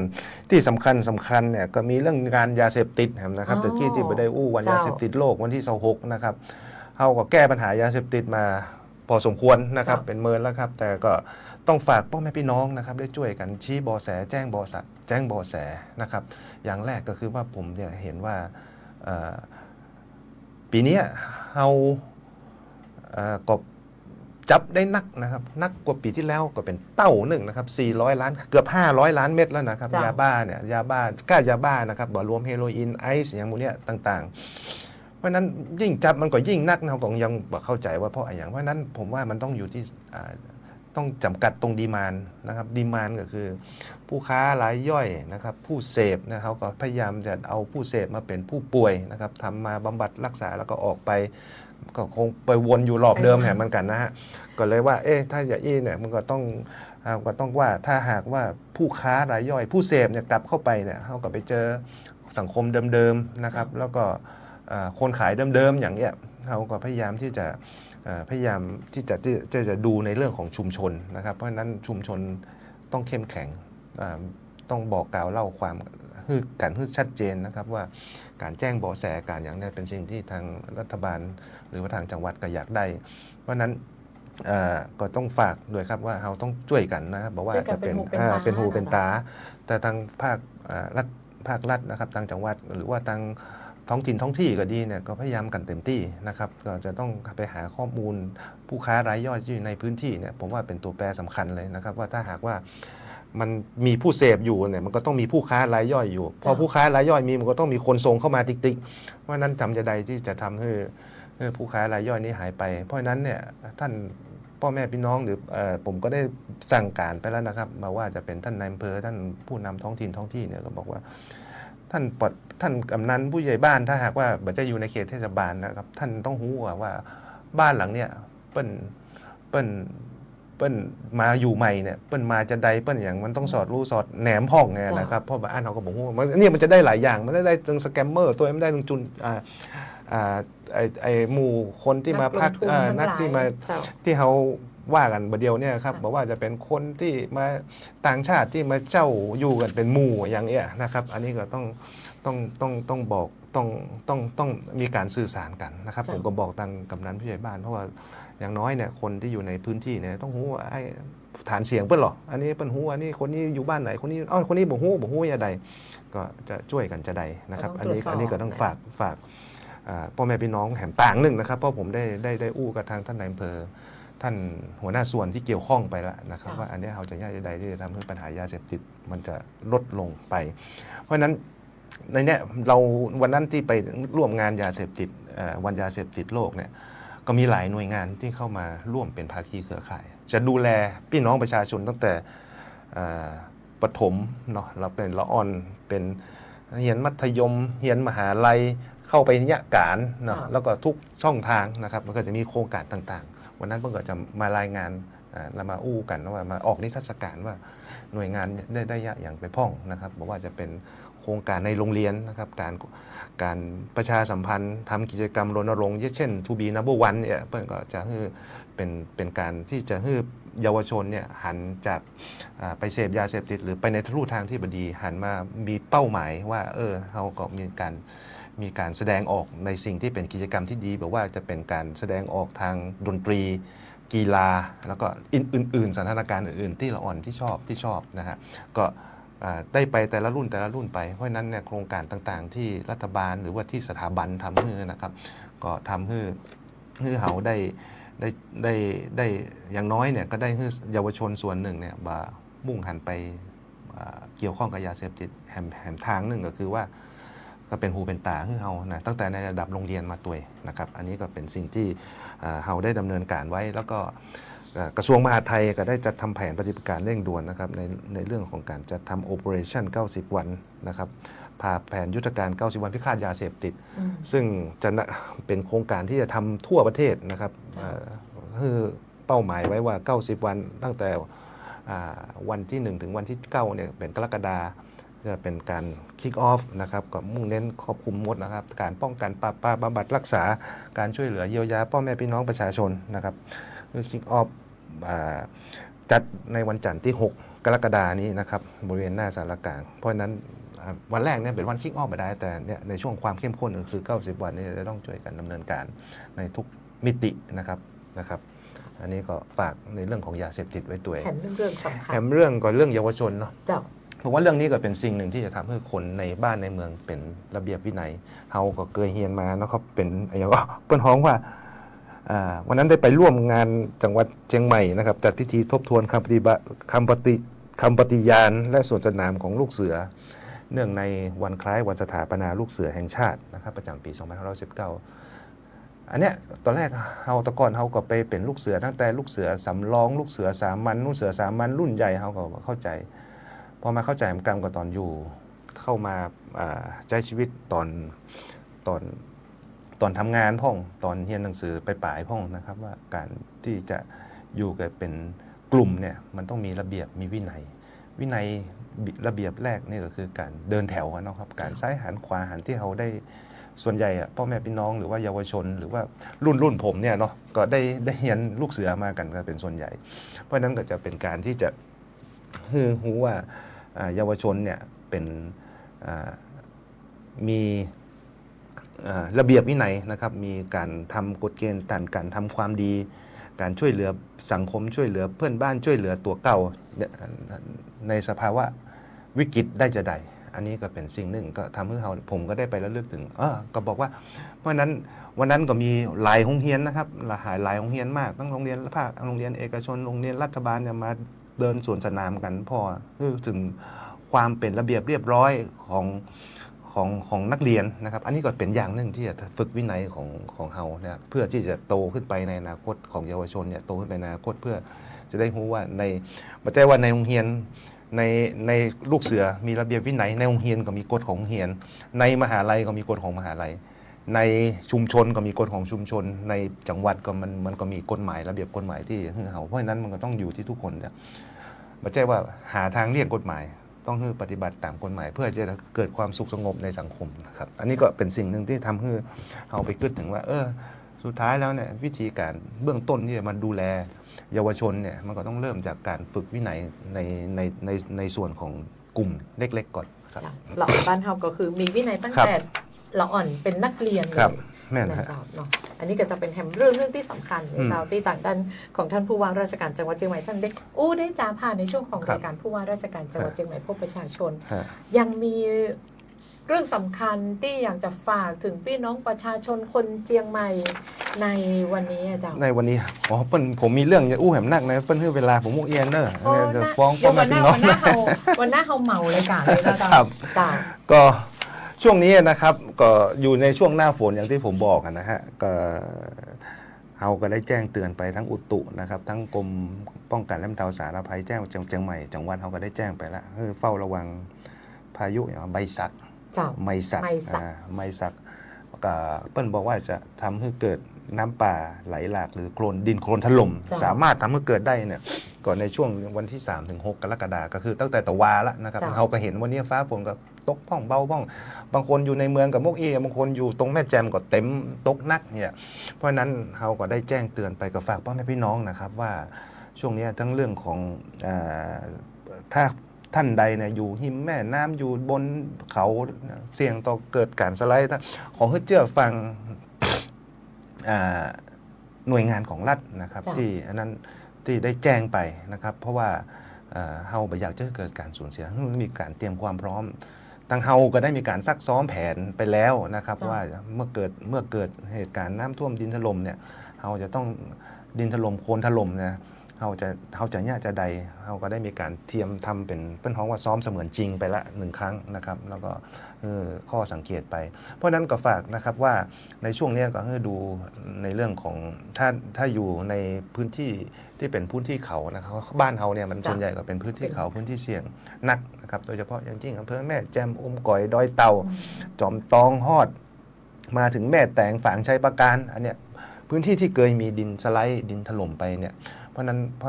ที่สำคัญเนี่ยก็มีเรื่องงานยาเสพติดนะครับแต่ที่ไม่ได้อู้วันยาเสพติดโลกวันที่26นะครับเราก็แก้ปัญหายาเสพติดมาพอสมควรนะครับเป็นเมินแล้วครับแต่ก็ต้องฝากพ่อแม่พี่น้องนะครับได้ช่วยกันชี้เบาะแสแจ้งเบาะแสนะครับอย่างแรกก็คือว่าผมเนี่ยเห็นว่าปีนี้เราก็จับได้นักนะครับนักกว่าปีที่แล้วก็เป็นเต้าหนึ่งนะครับ400 ล้านเกือบ500 ล้านเม็ดแล้วนะครับยาบ้าก้ายาบ้านะครับบ่รวมเฮโรอีนไอซ์อย่างพวกนี้ต่างๆเพราะนั้นยิ่งจับมันก็ยิ่งนักเราก็ยังเข้าใจว่าเพราะอย่างเพราะนั้นผมว่ามันต้องอยู่ที่ต้องจำกัดตรงดีมานนะครับดีมานก็คือผู้ค้ารายย่อยนะครับผู้เสพนะเขาก็พยายามจะเอาผู้เสพมาเป็นผู้ป่วยนะครับทำมาบำบัดรักษาแล้วก็ออกไปก็คงไปวนอยู่รอบเดิมเหมือนกันนะฮะก็เลยว่าถ้าอย่างนี้เนี่ยมันก็ต้องว่าถ้าหากว่าผู้ค้ารายย่อยผู้เสพเนี่ยกลับเข้าไปเนี่ยเขาก็ไปเจอสังคมเดิมๆนะครับแล้วก็คนขายเดิมๆอย่างเงี้ยเขาก็พยายามที่จะดูในเรื่องของชุมชนนะครับเพราะฉะนั้นชุมชนต้องเข้มแข็งต้องบอกกล่าวเล่าความกันให้ชัดเจนนะครับว่าการแจ้งเบาะแสการอย่างนี้เป็นสิ่งที่ทางรัฐบาลหรือว่าทางจังหวัดก็อยากได้เพราะฉะนั้นก็ต้องฝากด้วยครับว่าเราต้องช่วยกันนะครับบอกว่าจะเป็นหูเป็นตาแต่ทางภาครัฐนะครับทางจังหวัดหรือว่าทางท้องถิ่นท้องที่ก็ดีเนี่ยก็พยายามกันเต็มที่นะครับก็จะต้องไปหาข้อมูลผู้ค้ารายย่อยที่อยู่ในพื้นที่เนี่ยผมว่าเป็นตัวแปรสำคัญเลยนะครับว่าถ้าหากว่ามันมีผู้เสพอยู่เนี่ยมันก็ต้องมีผู้ค้ารายย่อยอยู่พอผู้ค้ารายย่อยมีมันก็ต้องมีคนส่งเข้ามาติ๊กๆเพราะนั้นจำจะใดที่จะทำให้ผู้ค้ารายย่อยนี้หายไปเพราะฉะนั้นเนี่ยท่านพ่อแม่พี่น้องหรือผมก็ได้สั่งการไปแล้วนะครับมาว่าจะเป็นท่านนายอำเภอท่านผู้นำท้องถิ่นท้องที่เนี่ยก็บอกว่าท่านกำนันผู้ใหญ่บ้านถ้าหากว่าบัจะอยู่ในเขตเทศบาลนะครับท่านต้องรู้ว่าบ้านหลังเนี้ยเปิ้นมาอยู่ใหม่เนี่ยเปิ้นมาจะใดเปิ้นอย่างมันต้องสอดรู้สอดแหนมห้องไงนะครับเพราะบ้านเขาก็บอกว่าเนี่ยมันจะได้หลายอย่างมันได้ถึงสแกมเมอร์ตัวไม่ได้ถึงจุน ไอหมู่คนที่มาพักนักที่มาที่เขาว่ากันประเดียวเนี่ยครับบอกว่าจะเป็นคนที่มาต่างชาติที่มาเจ้าอยู่กันเป็นหมู่อย่างเงี้ยนะครับอันนี้ก็ต้องบอกต้องมีการสื่อสารกันนะครับผมก็บอกทางกำนันผู้ใหญ่บ้านเพราะว่าอย่างน้อยเนี่ยคนที่อยู่ในพื้นที่เนี่ยต้องรู้ว่าไอ้ฐานเสียงเปิ้นหรออันนี้เปิ้นหูอันนี้คนนี้อยู่บ้านไหนคนนี้คนนี้บ่ฮู้อย่าใดก็จะช่วยกันจะใดนะครับอันนี้ก็ต้องฝากพ่อแม่พี่น้องแหมต่างหนึ่งนะครับเพราะผมได้อู้กับทางท่านนายอำเภอท่านหัวหน้าส่วนที่เกี่ยวข้องไปแล้วนะครับว่าอันนี้เราจะยากใดที่จะทำให้ปัญหายาเสพติดมันจะลดลงไปเพราะฉะนั้นในเนี้ยเราวันนั้นที่ไปร่วมงานยาเสพติดวันยาเสพติดโลกเนี่ยก็มีหลายหน่วยงานที่เข้ามาร่วมเป็นภาคีเครือข่ายจะดูแลพี่น้องประชาชนตั้งแต่ประถมเนาะเราเป็นละอ่อนเป็นเรียนมัธยมเรียนมหาลัยเข้าไปนิยการเนาะแล้วก็ทุกช่องทางนะครับมันก็จะมีโครงการต่างๆวันนั้นเพิ่งก็จะมารายงานเรามาอู้กันว่ามาออกนิทรรศการว่าหน่วยงานได้อย่างไปพ่องนะครับบอกว่าจะเป็นโครงการในโรงเรียนนะครับการประชาสัมพันธ์ทำกิจกรรมรณรงค์เช่น To be number one เนี่ยเพิ่นก็จะเป็นการที่จะให้เยาวชนเนี่ยหันจากไปเสพยาเสพติดหรือไปในรูทางที่บดีหันมามีเป้าหมายว่าเขาก็มีการแสดงออกในสิ่งที่เป็นกิจกรรมที่ดีแบบว่าจะเป็นการแสดงออกทางดนตรีกีฬาแล้วก็อื่นๆสถานการณ์อื่นๆที่ละอ่อนที่ชอบนะฮะก็ได้ไปแต่ละรุ่นไปเพราะฉะนั้นเนี่ยโครงการต่างๆที่รัฐบาลหรือว่าที่สถาบันทำให้นะครับก็ทำให้เขาได้อย่างน้อยเนี่ยก็ได้ให้เยาวชนส่วนหนึ่งเนี่ยมุ่งหันไปเกี่ยวข้องกับยาเสพติดแห่งทางหนึ่งก็คือว่าก็เป็นหูเป็นตาให้เขานะตั้งแต่ในระดับโรงเรียนมาตัวนะครับอันนี้ก็เป็นสิ่งที่เขาได้ดำเนินการไว้แล้วก็กระทรวงมหาดไทยก็ได้จัดทำแผนปฏิบัติการเร่งด่วนนะครับในเรื่องของการจัดทำ Operation 90 วันนะครับพาแผนยุทธการ 90 วันพิฆาตยาเสพติดซึ่งจะเป็นโครงการที่จะทำทั่วประเทศนะครับคือเป้าหมายไว้ว่า 90 วันตั้งแต่วันที่ 1 ถึงวันที่ 9 เนี่ยเป็นกรกฎาคมจะเป็นการ kick off นะครับก็มุ่งเน้นครอบคลุมหมดนะครับการป้องกันปราบปรามบำบัดรักษาการช่วยเหลือเยียวยาพ่อแม่พี่น้องประชาชนนะครับkick off จัดในวันจันทร์ที่ 6 กรกฎาคมนี้นะครับบริเวณหน้าศาลากลางเพราะฉะนั้นวันแรกเนี่ยเป็นวันคิกออฟไปได้แต่เนี่ยในช่วงความเข้มข้นก็คือ 90 วันนี้จะต้องช่วยกันดำเนินการในทุกมิตินะครับอันนี้ก็ฝากในเรื่องของยาเสพติดไว้ตัวแถมเรื่องสำคัญแถมเรื่องก็เรื่องเยาวชนเนาะผมว่าเรื่องนี้ก็เป็นสิ่งหนึ่งที่จะทำให้คนในบ้านในเมืองเป็นระเบียบวินัยเฮาก็เคยเฮียนมาแล้วเขาเป็นอย่างก็เปิ้นฮ้องว่าวันนั้นได้ไปร่วมงานจังหวัดเชียงใหม่นะครับจัดพิธีทบทวนคำปฏิญาณและสวนสนามของลูกเสือเนื่องในวันคล้ายวันสถาปนาลูกเสือแห่งชาตินะครับประจำปี 2519 อันเนี้ยตอนแรกตะก่อนเฮาก็ไปเป็นลูกเสือตั้งแต่ลูกเสือสำรองลูกเสือสามัญลูกเสือสามัญรุ่นใหญ่เฮาก็เข้าใจพอมาเข้าใจกรรมก็ตอนอยู่เข้ามาใช้ชีวิตตอนทำงานพ่องตอนเรียนหนังสือไปปลายพ่องนะครับว่าการที่จะอยู่กันเป็นกลุ่มเนี่ยมันต้องมีระเบียบมีวินัยระเบียบแรกนี่ก็คือการเดินแถวนะครับการซ้ายหันขวาหันที่เราได้ส่วนใหญ่พ่อแม่พี่น้องหรือว่าเยาวชนหรือว่ารุ่นผมเนี่ยเนาะก็ได้เรียนลูกเสือมากันก็เป็นส่วนใหญ่เพราะนั้นก็จะเป็นการที่จะรู้ว่าเยาวชนเนี่ยเป็นมีระเบียบวินัยนะครับมีการทำกฎเกณฑ์การทำความดีการช่วยเหลือสังคมช่วยเหลือเพื่อนบ้านช่วยเหลือตัวเก่าในสภาวะวิกฤตได้จะใดอันนี้ก็เป็นสิ่งหนึ่งก็ทำให้ผมก็ได้ไประลึกถึงก็บอกว่าเพราะนั้นวันนั้นก็มีหลายโรงเรียนนะครับหลายโรงเรียนมากทั้งโรงเรียนภาคโรงเรียนเอกชนโรงเรียนรัฐบาลเนี่ยมาเดินสวนสนามกันพอถึงความเป็นระเบียบเรียบร้อยของนักเรียนนะครับอันนี้ก็เป็นอย่างหนึ่งที่จะฝึกวินัยของเฮาเนี่ยเพื่อที่จะโตขึ้นไปในอนาคตของเยาวชนเนี่ยโตขึ้นไปในอนาคตเพื่อจะได้รู้ว่าไม่ใช่ว่าในโรงเรียนในลูกเสือมีระเบียบวินัยในโรงเรียนก็มีกฎของโรงเรียนในมหาลัยก็มีกฎของมหาลัยในชุมชนก็มีกฎของชุมชนในจังหวัดก็มันก็มีกฎหมายระเบียบกฎหมายที่เฮาเพราะฉะนั้นมันก็ต้องอยู่ที่ทุกคนเนี่ยไม่ใช่ว่าหาทางเลี่ยงกฎหมาย ต้องให้ปฏิบัติตามกฎหมายเพื่อจะเกิดความสุขสงบในสังคมนะครับอันนี้ก็เป็นสิ่งหนึ่งที่ทำให้เราไปคิดถึงว่าสุดท้ายแล้วเนี่ยวิธีการเบื้องต้นที่จะมาดูแลเยาวชนเนี่ยมันก็ต้องเริ่มจากการฝึกวินัยในส่วนของกลุ่มเล็กๆก่อนครับ จ้ะเราบ้านเฮาก็คือมีวินัยตั้งแต่เราอ่อนเป็นนักเรียนเล ครับ ย แม่น นะ ฮะ เจ้าเนาะอันนี้ก็จะเป็นแถมเรื่องที่สำคัญในเจ้าที่ต่างด้านของท่านผู้ว่าราชการจังหวัดเชียงใหม่ท่านได้จาผ่านในช่วงของ ครับ รายการผู้ว่าราชการจังหวัดเชียงใหม่พบประชาชน ฮะ ยังมีเรื่องสำคัญที่อยากจะฝากถึงพี่น้องประชาชนคนเชียงใหม่ในวันนี้อะเจ้า ในวันนี้เปิ้นผมมีเรื่องจะอู้แหมนักนะเปิ้นให้เวลาผมมุกเอียนเนอะ โอ้ จะ น่า ฟ้อง เดี๋ยว พ่อแม่พี่น้อง วันหน้าเฮาเหมาเลยกันเลยนะเจ้า ครับ จ้า ก็ช่วงนี้นะครับก็อยู่ในช่วงหน้าฝนอย่างที่ผมบอกนะฮะก็เราก็ได้แจ้งเตือนไปทั้งอุตุนะครับทั้งกรมป้องกันและบรรเทาสาธารณภัยแจ้งเชียงใหม่จังหวัดเราก็ได้แจ้งไปแล้วคือเฝ้าระวังพายุอย่างใบสัก เจ้า ไม้สัก ไม้สัก ไม้สักก็เปิ้ลบอกว่าจะทำให้เกิดน้ำป่าไหลหลากหรือโคลนดินโคลนถล่ม จ้ะ สามารถทำให้เกิดได้เนี่ยก่อนในช่วงวันที่ 3-6 กรกฎาคมก็คือตั้งแต่ตะวาละนะครับ จ้ะ เราก็เห็นวันนี้ฟ้าฝนก็ตกบ้องเบาบ้องบางคนอยู่ในเมืองกับมกเอบางคนอยู่ตรงแม่แจ่มก็เต็มตกนักเนี่ยเพราะฉะนั้นเราก็ได้แจ้งเตือนไปกับฝากพ่อแม่พี่น้องนะครับว่าช่วงนี้ทั้งเรื่องของถ้าท่านใดเนี่ยอยู่หิมแม่น้ำอยู่บนเขาเสี่ยงต่อเกิดการสไลด์ขอให้เชื่อฟังหน่วยงานของรัฐนะครับ จ้ะ ที่อันนั้นที่ได้แจ้งไปนะครับ เพราะว่าเฮาไม่อยากจะเกิดการสูญเสียมีการเตรียมความพร้อมทางเฮาก็ได้มีการซักซ้อมแผนไปแล้วนะครับ จ้ะ ว่าเมื่อเกิดเหตุการณ์น้ำท่วมดินถล่มเนี่ยเฮาจะต้องดินถล่มโคลนถล่มนะเฮาจะเนี่ยจะใดเฮาก็ได้มีการเทียมทำเป็นห้องว่าซ้อมเสมือนจริงไปละ1 ครั้งนะครับ แล้วก็ข้อสังเกตไป เพราะฉะนั้นก็ฝากนะครับว่าในช่วงนี้ก็ให้ดูในเรื่องของถ้าอยู่ในพื้นที่ที่เป็นพื้นที่เขานะครับบ้านเฮาเนี่ยมัน จ้ะ ส่วนใหญ่ก็เป็นพื้นที่เขาพื้นที่เสี่ยงนักนะครับโดยเฉพาะอย่างยิ่งอำเภอแม่แจ่มก่อยดอยเต่า จอมตองฮอด มาถึงแม่แตงฝางชัยประการอันเนี้ยพื้นที่ที่เคยมีดินสไลด์ดินถล่มไปเนี่ยเพราะฉะ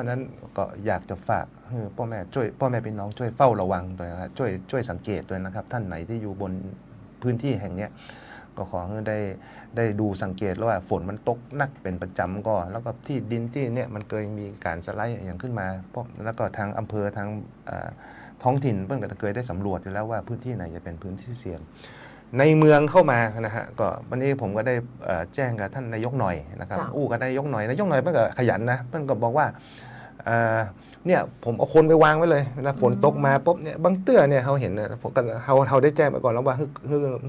นั้นก็อยากจะฝากให้พ่อแม่พี่น้องช่วยเฝ้าระวังด้วยนะครับช่วยสังเกตด้วยนะครับ ท่านไหนที่อยู่บนพื้นที่แห่งเนี้ยก็ขอให้ได้ดูสังเกตแล้วว่าฝนมันตกหนักเป็นประจำก็แล้วก็ที่ดินที่เนี่ยมันเคยมีการสไลด์อย่างขึ้นมาแล้วก็ทางอำเภอทางท้องถิ่นเพิ่งก็เคยได้สำรวจอยู่แล้วว่าพื้นที่ไหนจะเป็นพื้นที่เสี่ยงในเมืองเข้ามานะฮะก็วันนี้ผมก็ได้แจ้งกับท่านนายกหน่อยนะครับ จ้ะ กับนายกหน่อยเพิ่นก็ขยันนะเพิ่นก็บอกว่าเนี่ยผมเอาคนไปวางไว้เลยเวลาฝนตกมาปุ๊บเนี่ยบางเตื้อเนี่ยเขาเห็นนะผมก็เขาได้แจ้งไปก่อนแล้วว่า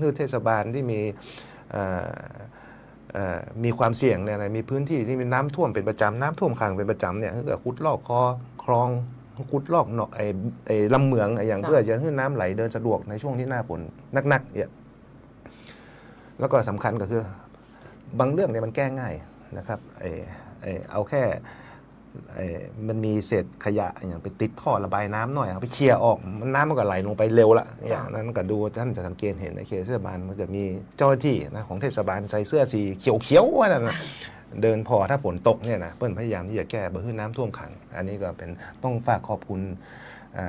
คือเทศบาลที่มีความเสี่ยงเนี่ยมีพื้นที่ที่มีน้ำท่วมเป็นประจำน้ำท่วมขังเป็นประจำเนี่ยถ้าเกิดขุดลอกคลองขุดลอกเนาะไอ้ลำเหมืองอย่าง จ้ะ เพื่อจะให้น้ำไหลเดินสะดวกในช่วงที่หน้าฝนนักๆเนี่ยแล้วก็สำคัญก็คือบางเรื่องเนี่ยมันแก้ง่ายนะครับเอาแค่มันมีเศษขยะอย่างไปติดท่อระบายน้ำหน่อยเอาไปเคลียร์ออกน้ำมันก็ไหลลงไปเร็วละอย่างนั้นก็ดูท่านจะสังเกตเห็นในเขตเทศบาลมันจะมีเจ้าหน้าที่นะของเทศบาลใส่เสื้อสีเขียวๆว่านั่นนะเดินพอถ้าฝนตกเนี่ยนะเปิ้ลพยายามที่จะแก้บ่ให้น้ำท่วมขังอันนี้ก็เป็นต้องฝากขอบคุณ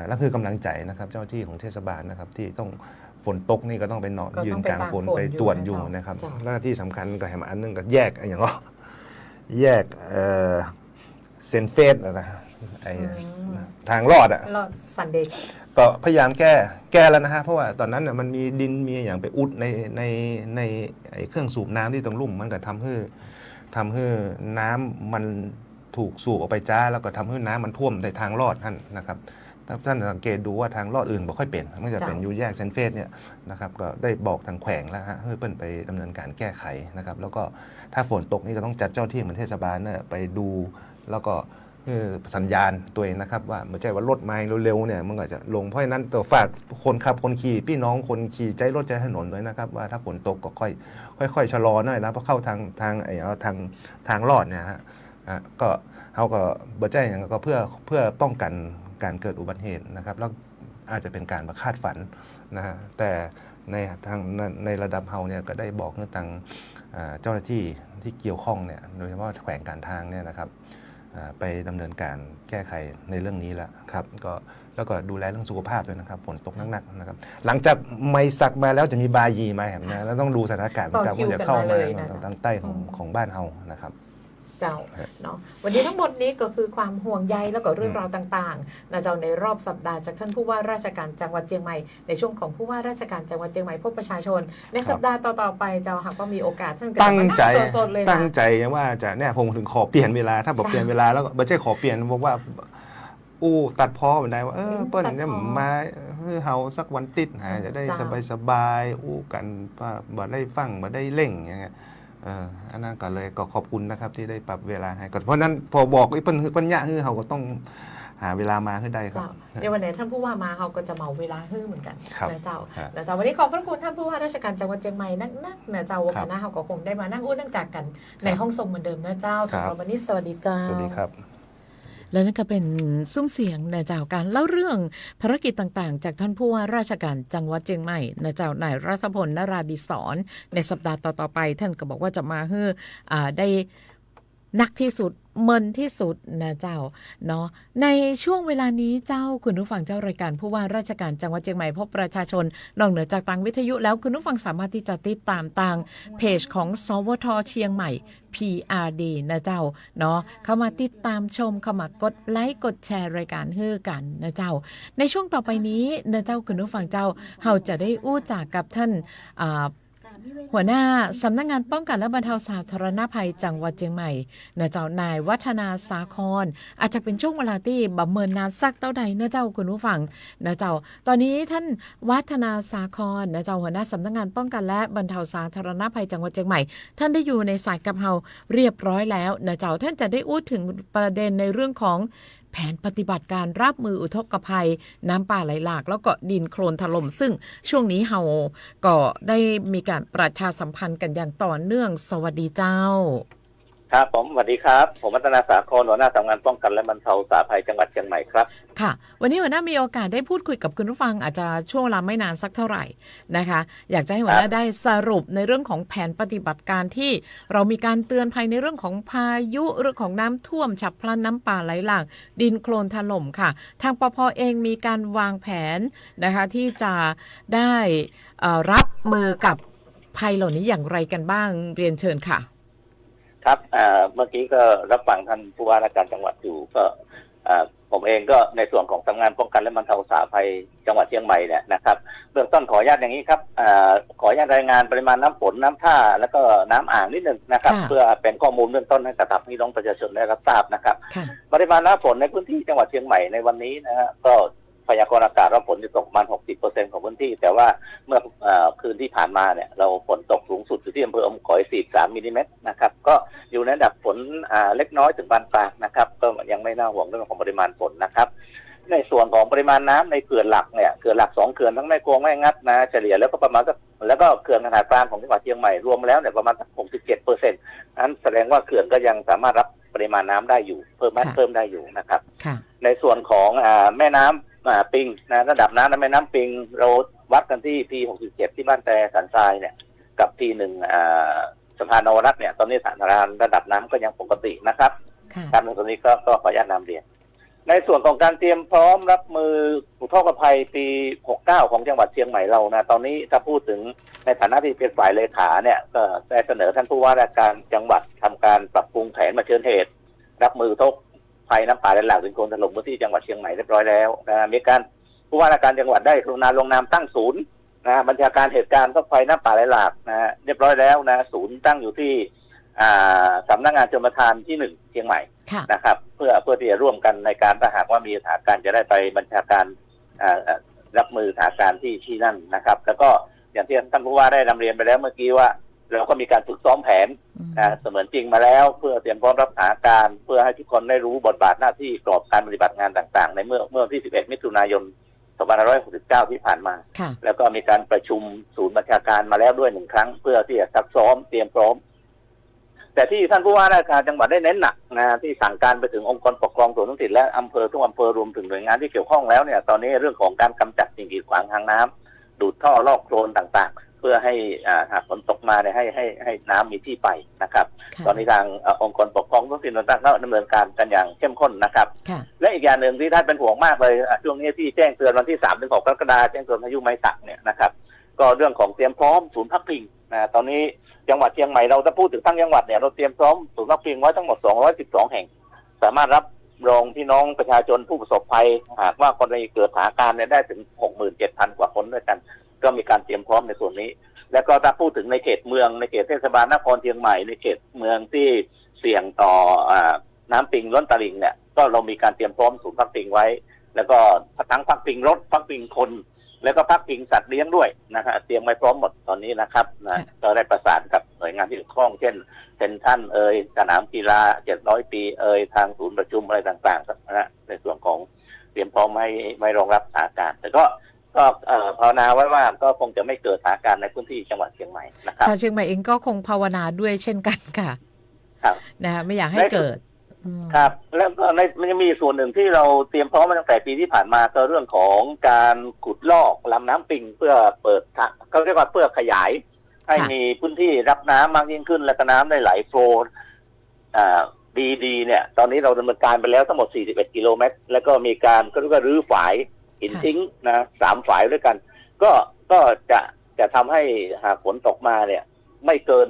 และคือกำลังใจนะครับเจ้าหน้าที่ของเทศบาลนะครับที่ต้องฝนตกนี่ก็ต้องไปนอน ก็ต้อง ยืนกลางฝน ไป ไป ตากฝน ตรวจ อ อยู่ ยู่ นะ นะครับ จ้ะ หน้าที่สำคัญก็แหมอันนึงก็แยกอย่างก็แยกเซนเฟสนะทางรอดอ่ะ รอดซันเดย์ ก็พยายามแก้แล้วนะฮะเพราะว่าตอนนั้นน่ะมันมีดินมีอย่างไปอุดในไอ้เครื่องสูบน้ำที่ตรงลุ่มมันก็ทำให้น้ำมันถูกสูบออกไปจ้าแล้วก็ทำให้น้ำมันท่วมในทางรอดท่านนะครับถ้าท่านสังเกตดูว่าทางรอดอื่นบ่ค่อยเป็นมันจะเป็นอยู่แยกเซนเฟสเนี่ยนะครับก็ได้บอกทางแขวงแล้วฮะให้เปิ้นไปดำเนินการแก้ไขนะครับแล้วก็ถ้าฝนตกนี่ก็ต้องจัดเจ้าที่เหมือนเทศบาลเนี่ยไปดูแล้วก็สัญญาณตัวเองนะครับว่าไม่ใช่ว่ารถมาเร็วๆเนี่ยมันก็จะลงเพราะฉะนั้นตัวฝากคนขับคนขี่พี่น้องคนขี่ใจรถใจถนนด้วยนะครับว่าถ้าฝนตกก็ค่อยชะลอหน่อยนะเพราะเข้าทางรอดเนี่ยฮะก็เขาก็บ่ใจอย่างก็เพื่อป้องกันการเกิดอุบัติเหตุนะครับแล้วอาจจะเป็นการมาคาดฝันนะฮะแต่ในระดับเฮาเนี่ยก็ได้บอกให้ทางเจ้าหน้าที่ที่เกี่ยวข้องเนี่ยโดยเฉพาะแขวงการทางเนี่ยนะครับ ไปดำเนินการแก้ไขในเรื่องนี้แล้วครับแล้วก็ดูแลเรื่องสุขภาพด้วยนะครับฝนตกหนักๆนะครับหลังจากไม่สักมาแล้วจะมีบายีมาแหมนะแล้วต้องดูสถานการณ์ว่าจะเข้ามาทางใต้ของบ้านเฮานะครับเจ้าเนาะวันนี้ทั้งหมดนี้ก็คือความห่วงใยแล้วก็เรื่องราวต่างๆนะเจ้าในรอบสัปดาห์จากท่านผู้ว่าราชการจังหวัดเชียงใหม่ในช่วงของผู้ว่าราชการจังหวัดเชียงใหม่พบประชาชนในสัปดาห์ต่อๆไปเจ้าหากว่ามีโอกาสท่านก็จะมานั่งสดๆเลยนะตั้งใจว่าจะเนี่ยผมถึงขอเปลี่ยนเวลาถ้าบอกเปลี่ยนเวลาแล้วก็ไม่ใช่ขอเปลี่ยนบอกว่าตัดพ้อเป็นได้ว่าเปิ้ลเนี่ยมาเฮาสักวันติดจะได้สบายๆกันบ่ได้ฟังบ่ได้เล่งอย่างเงี้ยอันนั้นก็เลยก็ขอบคุณนะครับที่ได้ปรับเวลาให้ก่อนเพราะนั้นพอบอกปัญญาเขาก็ต้องหาเวลามาให้ได้ครับในวันไหนท่านผู้ว่ามาเขาก็จะเมาเวลาให้เหมือนกันนะเจ้าวันนี้ขอบพระคุณท่านผู้ว่าราชการจังหวัดเชียงใหม่นักนะเจ้าคณะเขาก็คงได้มานั่งนั่งจากกันในห้องส่งเหมือนเดิมนะเจ้าสำหรับวันนี้สวัสดีเจ้าสวัสดีครับและนั่นก็เป็นซุ้มเสียงนะเจ้าการเล่าเรื่องภารกิจต่างๆจากท่านผู้ว่าราชการจังหวัดเชียงใหม่นะเจ้านายรัฐพลนราดิศรในสัปดาห์ต่อๆไปท่านก็บอกว่าจะมาให้ได้นักที่สุดเมินที่สุดนะเจ้าเนาะในช่วงเวลานี้เจ้าคุณผู้ฟังเจ้ารายการผู้ว่าราชการจังหวัดเชียงใหม่พบประชาชนนอกเหนือจากทางวิทยุแล้วคุณผู้ฟังสามารถที่จะติดตามทางเพจของสวท.เชียงใหม่ PRD นะเจ้าเนาะเข้ามาติดตามชมเข้ามากดไลค์กดแชร์รายการฮื้อกันนะเจ้าในช่วงต่อไปนี้นะเจ้าคุณผู้ฟังเจ้าเฮาจะได้อู้จากกับท่านหัวหน้าสำนักงานป้องกันและบรรเทาสาธารณภัยจังหวัดเชียงใหม่นะเจ้านายวัฒนาสาครอาจจะเป็นช่วงเวลาที่บำเมินนานสักเท่าใดนะเจ้าคุณผู้ฟังนะเจ้าตอนนี้ท่านวัฒนาสาครนะเจ้าหัวหน้าสำนักงานป้องกันและบรรเทาสาธารณภัยจังหวัดเชียงใหม่ท่านได้อยู่ในสายกับเฮาเรียบร้อยแล้วนะเจ้าท่านจะได้อู้ถึงประเด็นในเรื่องของแผนปฏิบัติการรับมืออุทกภัยน้ำป่าไหลหลากแล้วก็ดินโคลนถล่มซึ่งช่วงนี้เฮาก็ได้มีการประชาสัมพันธ์กันอย่างต่อเนื่องสวัสดีเจ้าครับผมสวัสดีครับผมวัฒนาสาครหัวหน้าสำนักงานป้องกันและบรรเทาสาธารณภัยจังหวัดเชียงใหม่ครับค่ะวันนี้หัวหน้ามีโอกาสได้พูดคุยกับคุณผู้ฟังอาจจะช่วงเวลาไม่นานสักเท่าไหร่นะคะอยากจะให้หัวหน้าได้สรุปในเรื่องของแผนปฏิบัติการที่เรามีการเตือนภัยในเรื่องของพายุเรื่องของน้ำท่วมฉับพลันน้ำป่าไหลหลากดินโคลนถล่มค่ะทางปภ.เองมีการวางแผนนะคะที่จะได้รับมือกับภัยเหล่านี้อย่างไรกันบ้างเรียนเชิญค่ะครับเมื่อกี้ก็รับฟังท่านผู้ว่าราชการจังหวัดอยู่ก็ผมเองก็ในส่วนของสำนักงานป้องกันและบรรเทาสาธารณภัยจังหวัดเชียงใหม่เนี่ยนะครับเบื้องต้นขออนุญาตอย่างนี้ครับขออนุญาตรายงานปริมาณน้ำฝนน้ำท่าแล้วก็น้ำอ่างนิดนึงนะครับเพื่อเป็นข้อมูลเบื้องต้นให้กับพี่น้องประชาชนได้รับทราบนะครับปริมาณน้ำฝนในพื้นที่จังหวัดเชียงใหม่ในวันนี้นะฮะก็พยากรณ์อากาศว่าฝนจะตกประมาณ 60% ของพื้นที่แต่ว่าเมื่อคืนที่ผ่านมาเนี่ยเราฝนตกสูงสุดอยู่ที่อำเภออมก๋อย43มิลลิเมตรนะครับก็อยู่ในระดับฝนเล็กน้อยถึงปานกลางนะครับก็ยังไม่น่าห่วงเรื่องของปริมาณฝนนะครับในส่วนของปริมาณน้ำในเขื่อนหลักเนี่ยเขื่อนหลัก2เขื่อนทั้งแม่กวงแม่งัดนะเฉลี่ยแล้วก็ประมาณแล้วก็เขื่อนขนาดกลางของจังหวัดเชียงใหม่รวมแล้วเนี่ยประมาณ 67% นั้นแสดงว่าเขื่อนก็ยังสามารถรับปริมาณน้ำได้อยู่เพิ่มได้อยู่นะครับในส่วนของแม่น้ำปิงนะระดับน้ำในแม่น้ำปิงเราวัดกันที่ P67 ที่บ้านแต่สันทรายเนี่ยกับ P1 สะพานนวรัตน์เนี่ยตอนนี้สถานระดับน้ำก็ยังปกตินะครับการตรงนี้ก็ขออนุญาตนำเรียนในส่วนของการเตรียมพร้อมรับมืออุทกภัยปี 69 ของจังหวัดเชียงใหม่เรานะตอนนี้ถ้าพูดถึงในฐานะที่เป็นฝ่ายเลขาเนี่ยก็ได้เสนอท่านผู้ว่าราชการจังหวัดทำการปรับปรุงแผนเผชิญเหตุรับมืออุทกภัยน้ำป่าไหลหลากดินโคลนถล่มพื้นที่จังหวัดเชียงใหม่เรียบร้อยแล้วนะมีการผู้ว่าราชการจังหวัดได้กรุณาลงนามตั้งศูนย์นะบัญชาการเหตุการณ์อุทกภัยน้ำป่าไหลหลากนะเรียบร้อยแล้วนะศูนย์ตั้งอยู่ที่สำนักงานชลประทานที่1เชียงใหม่นะครับเพื่อที่จะร่วมกันในการถ้าหากว่ามีสถานการณ์จะได้ไปบัญชาการรับมือสถานการณ์ที่นั่นนะครับแล้วก็อย่างที่ท่านผู้ว่าได้นำเรียนไปแล้วเมื่อกี้ว่าเราก็มีการฝึกซ้อมแผนเสมือนจริงมาแล้วเพื่อเตรียมพร้อมรับสถานการณ์เพื่อให้ทุกคนได้รู้บทบาทหน้าที่กรอบการปฏิบัติงานต่างๆในเมื่อวันที่11มิถุนายน2569ที่ผ่านมาแล้วก็มีการประชุมศูนย์บัญชาการมาแล้วด้วย1ครั้งเพื่อที่จะซักซ้อมเตรียมพร้อมแต่ที่ท่านผู้ว่าราชการจังหวัดได้เน้นหนักนะที่สั่งการไปถึงองค์กรปกครองส่วนท้องถิ่นและอำเภอทุกอำเภอรวมถึงหน่วยงานที่เกี่ยวข้องแล้วเนี่ยตอนนี้เรื่องของการกำจัดสิ่งกีดขวางทางน้ำดูดท่อลอกโคลนต่างๆ พื่อให้หากฝนตกมาเนี่ยให้น้ำมีที่ไปนะครับตอนนี้ทางองค์กรปกครองท้องถิ่นต่างๆก็ดำเนินการกันอย่างเข้มข้นนะครับและอีกอย่างหนึ่งที่ท่านเป็นห่วงมากเลยช่วงนี้ที่แจ้งเตือนวันที่3 ถึง 6 กรกฎาคมแจ้งเตือนพายุไม้สักเนี่ยนะครับก็เรื่องของเตรียมพร้อมศูนย์พักพิงตอนนี้จังหวัดเชียงใหม่เราจะพูดถึงทั้งจังหวัดเนี่ยเราเตรียมพร้อมศูนย์พักพิงไว้ทั้งหมด212แห่งสามารถรับรองพี่น้องประชาชนผู้ประสบภัยหากว่ากรณีเกิดสถานการณ์เนี่ยได้ถึง 67,000 กว่าคนด้วยกันก็มีการเตรียมพร้อมในส่วนนี้แล้วก็ถ้าพูดถึงในเขตเมืองในเขตเทศบาลนครเชียงใหม่ในเขตเมืองที่เสี่ยงต่อน้ำปิงล้นตลิ่งเนี่ยก็เรามีการเตรียมพร้อมศูนย์พักพิงไว้แล้วก็ทั้งพักพิงรถพักพิงคนแล้วก็พักพิงสัตว์เลี้ยงด้วยนะครับเตรียมไว้พร้อมหมดตอนนี้นะครับก็ได้ประสานกับหน่วยงานที่เกี่ยวข้องเช่นเซ็นทรัลสนามกีฬา700 ปีทางศูนย์ประชุมอะไรต่างๆนะในส่วนของเตรียมพร้อมไม่รองรับสถานการณ์แต่ก็ภาวนาไว้ว่าก็คงจะไม่เกิดสถานการณ์ในพื้นที่จังหวัดเชียงใหม่นะครับชาวเชียงใหม่เองก็คงภาวนาด้วยเช่นกันค่ะนะไม่อยากให้เกิดครับแล้วก็มันจะมีส่วนหนึ่งที่เราเตรียมพร้อมมาตั้งแต่ปีที่ผ่านมาก็เรื่องของการขุดลอกลำน้ำปิงเพื่อเปิดเขาเรียกว่าเพื่อขยายให้มีพื้นที่รับน้ำมากยิ่งขึ้นและก็น้ำได้ไหลโฟลว์ดีเนี่ยตอนนี้เราดำเนินการไปแล้วทั้งหมด41 กิโลเมตรแล้วก็มีการก็เรียกว่ารื้อฝายหินทิ้งนะ3 ฝายด้วยกันก็จะทำให้หากฝนตกมาเนี่ยไม่เกิน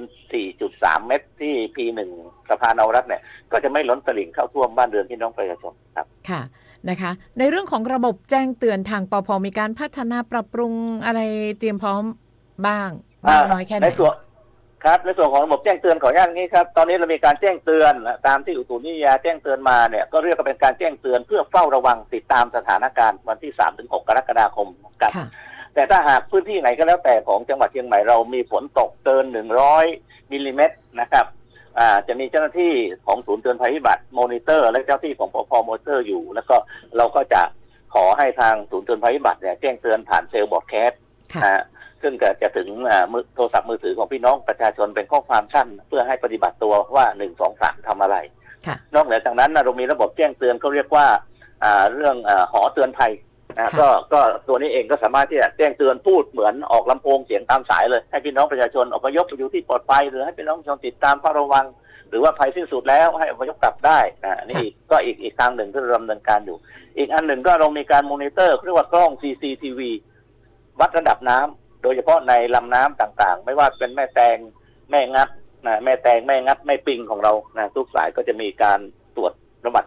4.3 เมตรที่ P1 สะพานนวรัตน์เนี่ยก็จะไม่ล้นตลิ่งเข้าท่วมบ้านเรือนพี่น้องประชาชนครับค่ะนะคะในเรื่องของระบบแจ้งเตือนทางปภ.มีการพัฒนาปรับปรุงอะไรเตรียมพร้อมบ้างน้อยแค่ไหนครับในส่วนของระบบแจ้งเตือนขออนุญาตนี้ครับตอนนี้เรามีการแจ้งเตือนตามที่อุตุนิยมแจ้งเตือนมาเนี่ยก็เรียกว่าเป็นการแจ้งเตือนเพื่อเฝ้าระวังติดตามสถานการณ์วันที่3 ถึง 6 กรกฎาคมกันแต่ถ้าหากพื้นที่ไหนก็แล้วแต่ของจังหวัดเชียงใหม่เรามีฝนตกเกิน100 มิลลิเมตรนะครับจะมีเจ้าหน้าที่ของศูนย์เตือนภัยพิบัติโมนิเตอร์และเจ้าที่ของปภ.โมนิเตอร์อยู่แล้วก็เราก็จะขอให้ทางศูนย์เตือนภัยพิบัติเนี่ยแจ้งเตือนผ่านเซลล์บอร์ดแคสต์ซึ่งจะถึงโทรศัพท์มือถือของพี่น้องประชาชนเป็นข้อความสั้นเพื่อให้ปฏิบัติตัวว่า1 2 3ทำอะไรนอกเหนือจากนั้นเรามีระบบแจ้งเตือนเขาเรียกว่าเรื่องหอเตือนภัยก็ตัวนี้เองก็สามารถที่จะแจ้งเตือนพูดเหมือนออกลำโพงเสียงตามสายเลยให้พี่น้องประชาชนอพยพไปอยู่ที่ปลอดภัยหรือให้พี่น้องประชาชนติดตามเฝ้าระวังหรือว่าภัยสิ้นสุดแล้วให้อพยพกลับได้นี่ก็อีกทางหนึ่งที่เราดำเนินการอยู่อีกอันหนึ่งก็เรามีการมอนิเตอร์เรียกว่ากล้อง CCTV วัดระดับน้ำโดยเฉพาะในลำน้ำต่างๆไม่ว่าเป็นแม่แตงแม่งัดแม่แตงแม่งัดแม่ปิงของเราทุกสายก็จะมีการตรวจระดับ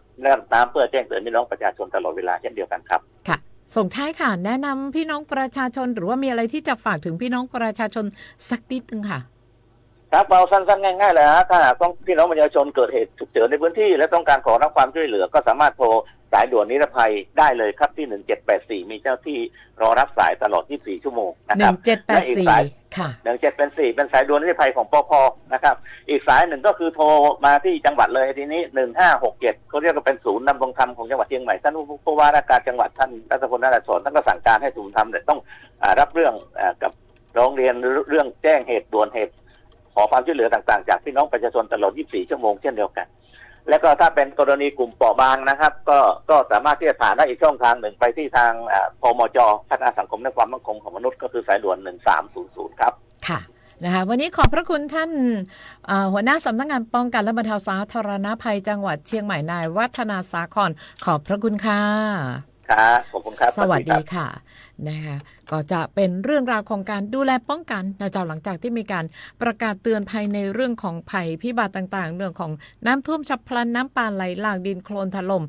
น้ำเพื่อแจ้งเตือนพี่น้องประชาชนตลอดเวลาเช่นเดียวกันครับค่ะส่งท้ายค่ะแนะนำพี่น้องประชาชนหรือว่ามีอะไรที่จะฝากถึงพี่น้องประชาชนสักนิดนึงค่ะครับเราสั้นๆง่ายๆเลยถ้าต้องพี่น้องประชาชนเกิดเหตุฉุกเฉินในพื้นที่และต้องการขอรับความช่วยเหลือก็สามารถโทรสายด่วนนิรภัยได้เลยครับที่1784มีเจ้าที่รอรับสายตลอด24 ชั่วโมงนะครับ1784ค่ะ1784เป็นสายด่วนนิรภัยของปภ.นะครับอีกสายหนึ่งก็คือโทรมาที่จังหวัดเลยทีนี้1567เขาเรียกว่าเป็นศูนย์ดำรงธรรมของจังหวัดเชียงใหม่ท่านผู้ว่าราชการจังหวัดท่านรัตพล นาฏสอนท่านก็สั่งการให้ศูนย์ธรรมเนี่ยต้องรับเรื่องกับร้องเรียนเรื่องแจ้งเหตุด่วนเหตุขอความช่วยเหลือต่างๆจากพี่น้องประชาชนตลอด24 ชั่วโมงเช่นเดียวกันแล้วก็ถ้าเป็นกรณีกลุ่มเปราะบางนะครับก็สามารถที่จะผ่านได้อีกช่องทางหนึ่งไปที่ทางพมจ.พัฒนาสังคมและความมั่นคงของมนุษย์ก็คือสายด่วน1300ครับค่ะนะคะวันนี้ขอบพระคุณท่านหัวหน้าสำนักงานป้องกันและบรรเทาสาธารณภัยจังหวัดเชียงใหม่นายวัฒนาสาครขอบพระคุณค่ะครับขอบคุณครับสวัสดีค่ะนะคะก็จะเป็นเรื่องราวของการดูแลป้องกันนะเจ้าหลังจากที่มีการประกาศเตือนภัยในเรื่องของภัยพิบัติต่างๆเรื่องของน้ำท่วมฉับพลันน้ำป่าไหลหลากดินโคลนถล่ม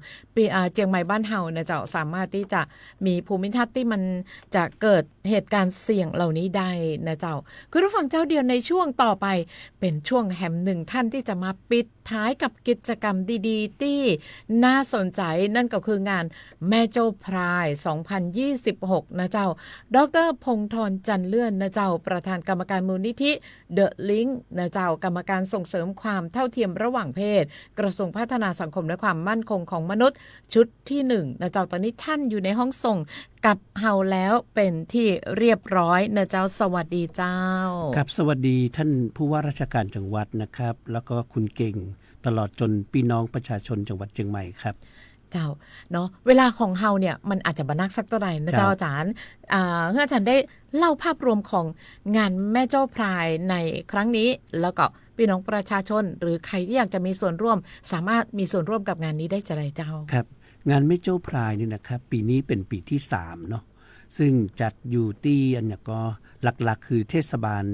เชียงใหม่บ้านเฮานะเจ้าสามารถที่จะมีภูมิทัศน์ที่มันจะเกิดเหตุการณ์เสี่ยงเหล่านี้ได้นะเจ้าคุณผู้ฟังเจ้าเดียวในช่วงต่อไปเป็นช่วงแฮมหนึ่งท่านที่จะมาปิดท้ายกับกิจกรรมดีๆที่น่าสนใจนั่นก็คืองานแม่โจ้พราย2026นะเจ้าดร.พงษ์ธรจันเลื่อนนะเจ้าประธานกรรมการมูลนิธิเดอะลิงก์นะเจ้ากรรมการส่งเสริมความเท่าเทียมระหว่างเพศกระทรวงพัฒนาสังคมและความมั่นคงของมนุษย์ชุดที่1นะเจ้าตอนนี้ท่านอยู่ในห้องส่งกับเฮาแล้วเป็นที่เรียบร้อยนะเจ้าสวัสดีเจ้าครับสวัสดีท่านผู้ว่าราชการจังหวัดนะครับแล้วก็คุณเก่งตลอดจนพี่น้องประชาชนจังหวัดเชียงใหม่ครับ เจ้าเนาะเวลาของเฮาเนี่ยมันอาจจะบ่นักสักเท่าไหร่นะเจ้าอาจารย์อาจารย์ได้เล่าภาพรวมของงานแม่โจ้พรายในครั้งนี้แล้วก็พี่น้องประชาชนหรือใครที่อยากจะมีส่วนร่วมสามารถมีส่วนร่วมกับงานนี้ได้จะไรเจ้าครับงานแม่โจ้พรายนี่นะครับปีนี้เป็นปีที่3เนาะซึ่งจัดอยู่ที่อันนี้ก็หลักๆคือเทศบาล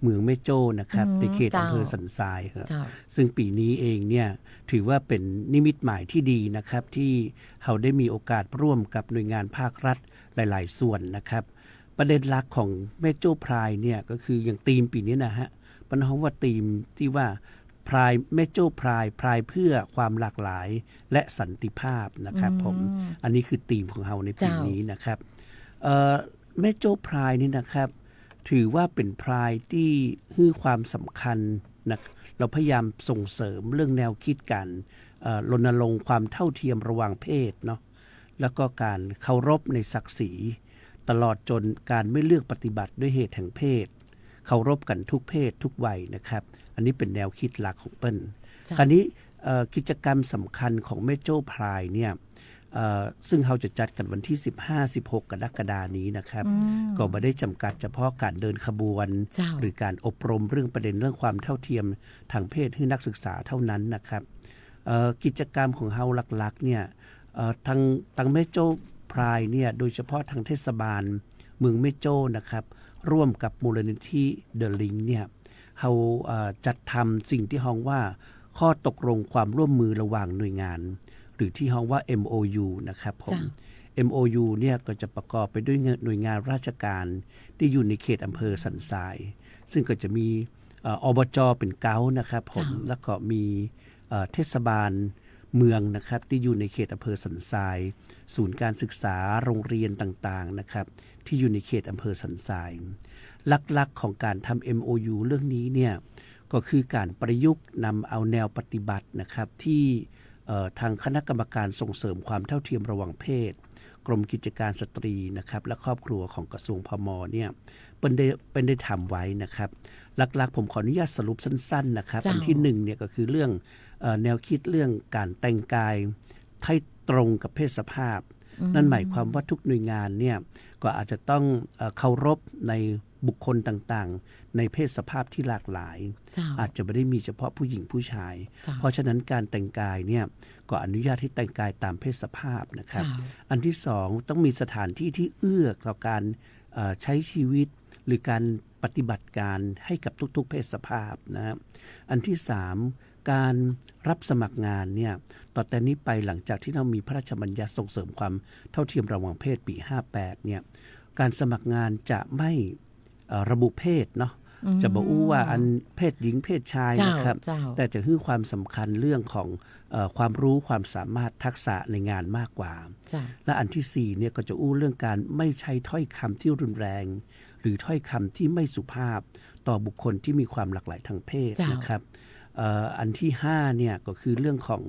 เมืองแม่โจ้นะครับในเขตอำเภอสันทรายครับซึ่งปีนี้เองเนี่ยถือว่าเป็นนิมิตหมายที่ดีนะครับที่เราได้มีโอกาสร่วมกับหน่วยงานภาครัฐหลายๆส่วนนะครับประเด็นหลักของแม่โจ้พรายเนี่ยก็คืออย่างธีมปีนี้นะฮะปัญหาว่าธีมที่ว่าพรายแม่โจ้พรายเพื่อความหลากหลายและสันติภาพนะครับผมอันนี้คือธีมของเราในปีนี้นะครับแม่โจ้พรายนี่นะครับถือว่าเป็นพรายที่ให้ความสำคัญนะเราพยายามส่งเสริมเรื่องแนวคิดการรณรงค์ความเท่าเทียมระหว่างเพศเนาะแล้วก็การเคารพในศักดิ์ศรีตลอดจนการไม่เลือกปฏิบัติด้วยเหตุแห่งเพศเคารพกันทุกเพศทุกวัยนะครับอันนี้เป็นแนวคิดหลักของเปิ้ลคราวนี้กิจกรรมสำคัญของแม่โจ้พรายเนี่ยซึ่งเราจะจัดกันวันที่ 15-16 กรกฎาคมนี้นะครับก็ไม่ได้จำกัดเฉพาะการเดินขบวนหรือการอบรมเรื่องประเด็นเรื่องความเท่าเทียมทางเพศให้นักศึกษาเท่านั้นนะครับกิจกรรมของเราหลักๆเนี่ยทางแม่โจ้พรายเนี่ยโดยเฉพาะทางเทศบาลเมืองแม่โจ้นะครับร่วมกับมูลนิธิเดอะลิงเนี่ยเราจัดทำสิ่งที่ฮ้องว่าข้อตกลงความร่วมมือระหว่างหน่วยงานหรือที่ฮ้องว่า MOU นะครับผม MOU เนี่ยก็จะประกอบไปด้วยหน่วยงานราชการที่อยู่ในเขตอำเภอสันทรายซึ่งก็จะมีอบจ.เป็นเก้านะครับผมแล้วก็มีเทศบาลเมืองนะครับที่อยู่ในเขตอำเภอสันทรายศูนย์การศึกษาโรงเรียนต่างๆนะครับที่อยู่ในเขตอำเภอสันทรายหลักๆของการทำ MOU เรื่องนี้เนี่ยก็คือการประยุกต์นำเอาแนวปฏิบัตินะครับที่ทางคณะกรรมการส่งเสริมความเท่าเทียมระหว่างเพศกรมกิจการสตรีนะครับและครอบครัวของกระทรวงพม.เนี่ยเป็นได้ทำไว้นะครับหลักๆผมขออนุญาตสรุปสั้นๆนะครับอันที่1เนี่ยก็คือเรื่องแนวคิดเรื่องการแต่งกายให้ตรงกับเพศสภาพนั่นหมายความว่าทุกหน่วยงานเนี่ยก็อาจจะต้องเคารพในบุคคลต่างๆในเพศสภาพที่หลากหลายอาจจะไม่ได้มีเฉพาะผู้หญิงผู้ชายเพราะฉะนั้นการแต่งกายเนี่ยก็อนุญาตให้แต่งกายตามเพศสภาพนะครับอันที่2ต้องมีสถานที่ที่เอื้อต่อการใช้ชีวิตหรือการปฏิบัติการให้กับทุกๆเพศสภาพนะอันที่3การรับสมัครงานเนี่ยต่อแต่นี้ไปหลังจากที่เรามีพระราชบัญญัติส่งเสริมความเท่าเทียมระหว่างเพศปี58เนี่ยการสมัครงานจะไม่ระบุเพศเนาะจะบอกว่าอันเพศหญิงเพศชายนะครับแต่จะให้ความสำคัญเรื่องของความรู้ความสามารถทักษะในงานมากกว่าและอันที่4เนี่ยก็จะเรื่องการไม่ใช้ถ้อยคำที่รุนแรงหรือถ้อยคำที่ไม่สุภาพต่อบุคคลที่มีความหลากหลายทางเพศนะครับอันที่5เนี่ยก็คือเรื่องของ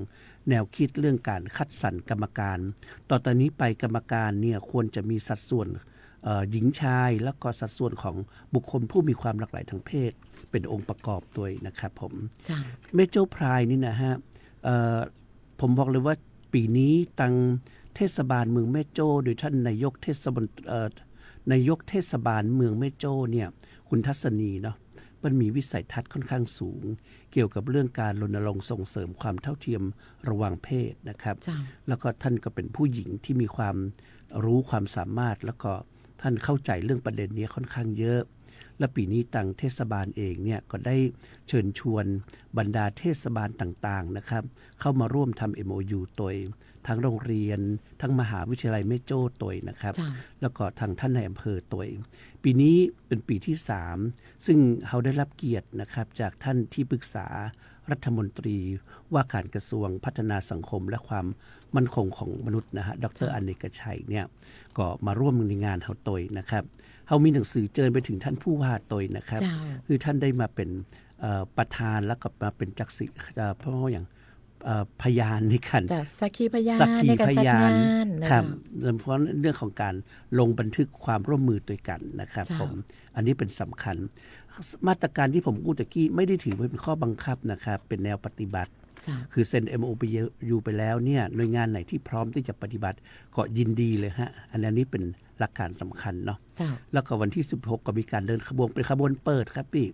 แนวคิดเรื่องการคัดสรรกรรมการต่อตอนนี้ไปกรรมการเนี่ยควรจะมีสัดส่วนหญิงชายแล้วก็สัดส่วนของบุคคลผู้มีความหลากหลายทางเพศเป็นองค์ประกอบด้วยนะครับผมแม่โจ้พรายนี่นะฮะผมบอกเลยว่าปีนี้ทางเทศบาลเมืองแม่โจ้โดยท่านนายกเทศบาลเมืองแม่โจ้เนี่ยคุณทัศนีเนาะมันมีวิสัยทัศน์ค่อนข้างสูงเกี่ยวกับเรื่องการรณรงค์ส่งเสริมความเท่าเทียมระหว่างเพศนะครับแล้วก็ท่านก็เป็นผู้หญิงที่มีความรู้ความสามารถแล้วก็ท่านเข้าใจเรื่องประเด็นนี้ค่อนข้างเยอะและปีนี้ทางเทศบาลเองเนี่ยก็ได้เชิญชวนบรรดาเทศบาลต่างๆนะครับเข้ามาร่วมทำ MOU ตัวทั้งโรงเรียนทั้งมหาวิทยาลัยแม่โจ้ตัวนะครับแล้วก็ทางท่านในอำเภอตัวปีนี้เป็นปีที่3ซึ่งเขาได้รับเกียรตินะครับจากท่านที่ปรึกษารัฐมนตรีว่าการกระทรวงพัฒนาสังคมและความมั่นคงของมนุษย์นะฮะดร.อเนกชัยเนี่ยก็มาร่วมในงานเขาตัวนะครับเขามีหนังสือเชิญไปถึงท่านผู้ว่าตัวนะครับคือท่านได้มาเป็นประธานแล้วก็มาเป็นจักษิเพราะอย่างพยานในการสักขีพยานในการจัดงานครับเพราะเรื่องของการลงบันทึกความร่วมมือด้วยกันนะครับผมอันนี้เป็นสำคัญมาตรการที่ผมพูดตะกี้ไม่ได้ถือว่าเป็นข้อบังคับนะครับเป็นแนวปฏิบัติ จ้ะ คือเซ็น MOU ไปแล้วเนี่ยหน่วยงานไหนที่พร้อมที่จะปฏิบัติก็ยินดีเลยฮะอันนี้เป็นหลักการสำคัญเนาะ เจ้า แล้วก็วันที่16ก็มีการเดินขบวนเป็นขบวนเปิดครับพี่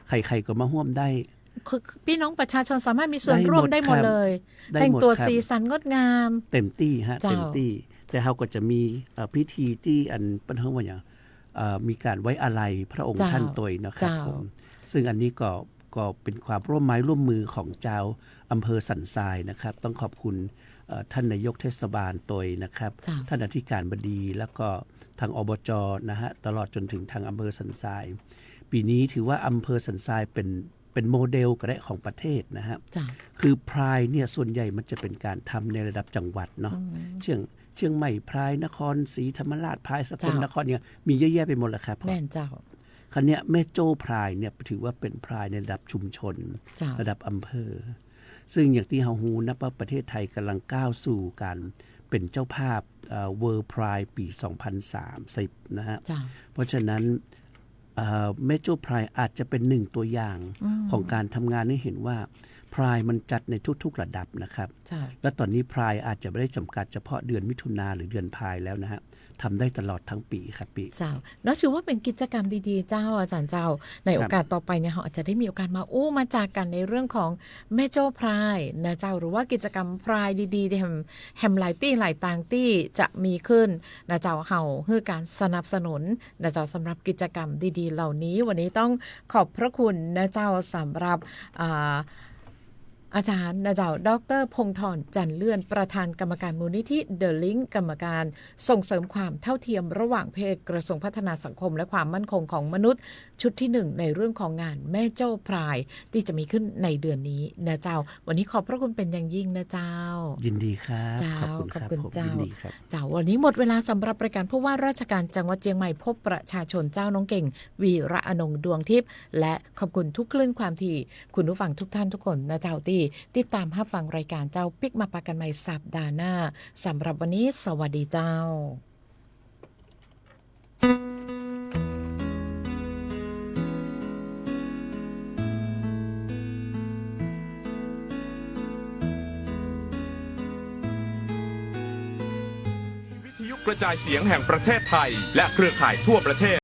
ใครๆก็มาร่วมได้ คือพี่น้องประชาชนสามารถมีส่วน ได้หมด ร่วมได้หมด ครับ เลย ได้หมด แต่งตัว ครับ สีสันงดงาม เต็มที่ฮะ เจ้า เต็มที่แต่เราก็จะมีพิธีที่อันเป็นเรื่องว่าอย่างมีการไว้อาลัยพระองค์ เจ้า ท่านตัวนะครับ เจ้า ผมซึ่งอันนี้ก็เป็นความร่วมไม้ร่วมมือของเจ้าอำเภอสันทรายนะครับ ต้องขอบคุณท่านนายกเทศบาลตัวนะครับ เจ้า ท่านอธิการบดีแล้วก็ทางอบจนะฮะตลอดจนถึงทางอำเภอสันทราย ปีนี้ถือว่าอำเภอสันทรายเป็นโมเดลก็ได้ของประเทศนะฮะ จ้ะ คือพรายเนี่ยส่วนใหญ่มันจะเป็นการทำในระดับจังหวัดเนาะเชียงใหม่พรายนครศรีธรรมราชพรายสกลนครเนี่ยมีเยอะแยะไปหมดแหละครับ แม่นเจ้า ครั้นี้แม่โจ้พรายเนี่ยถือว่าเป็นพรายในระดับชุมชน เจ้า ระดับอำเภอ ซึ่งอย่างที่เฮาฮูนะว่าประเทศไทยกำลังก้าวสู่การเป็นเจ้าภาพWorld Pride ปี 2030 นะฮะ เจ้า เพราะฉะนั้นแม่โจ้พรายอาจจะเป็นหนึ่งตัวอย่างของการทำงานให้เห็นว่าพรายมันจัดในทุกๆระดับนะครับ เจ้า และตอนนี้พรายอาจจะไม่ได้จำกัดเฉพาะเดือนมิถุนาหรือเดือนพายแล้วนะฮะทำได้ตลอดทั้งปีครับปี เจ้าแล้วถือว่าเป็นกิจกรรมดีๆเจ้าอาจารย์เจ้า ในโอกาสต่อไปเนี่ยเราอาจจะได้มีโอกาสมามาจากกันในเรื่องของแม่โจ้พรายนะเจ้าหรือว่ากิจกรรมพรายดีๆที่แฮมหลายตี้หลายต่างตี้จะมีขึ้นนะเจ้าเฮาคือการสนับสนุนนะเจ้าสำหรับกิจกรรมดีๆเหล่านี้วันนี้ต้องขอบพระคุณนะเจ้าสำหรับอาจารย์นะเจ้าดร.พงษ์ธรจันเลื่อนประธานกรรมการมูลนิธิเดอะลิงก์กรรมการส่งเสริมความเท่าเทียมระหว่างเพศกระทรวงพัฒนาสังคมและความมั่นคงของมนุษย์ชุดที่1ในเรื่องของงานแม่โจ้พรายที่จะมีขึ้นในเดือนนี้นะเจ้าวันนี้ขอบพระคุณเป็นอย่างยิ่งนะเจ้า ยินดีครับ เจ้า ขอบคุณครับ ขอบคุณ ผม เจ้า ยินดีครับ เจ้าวันนี้หมดเวลาสำหรับรายการผู้ว่าราชการจังหวัดเชียงใหม่พบประชาชนเจ้าน้องเก่ง วีระอนงค์ดวงทิพย์และขอบคุณทุกคลื่นความถี่คุณผู้ฟังทุกท่านทุกคนนะเจ้าที่ติดตามรับฟังรายการเจ้าปิกมาปากันใหม่สัปดาห์หน้าสำหรับวันนี้สวัสดีเจ้า วิทยุกระจายเสียงแห่งประเทศไทยและเครือข่ายทั่วประเทศ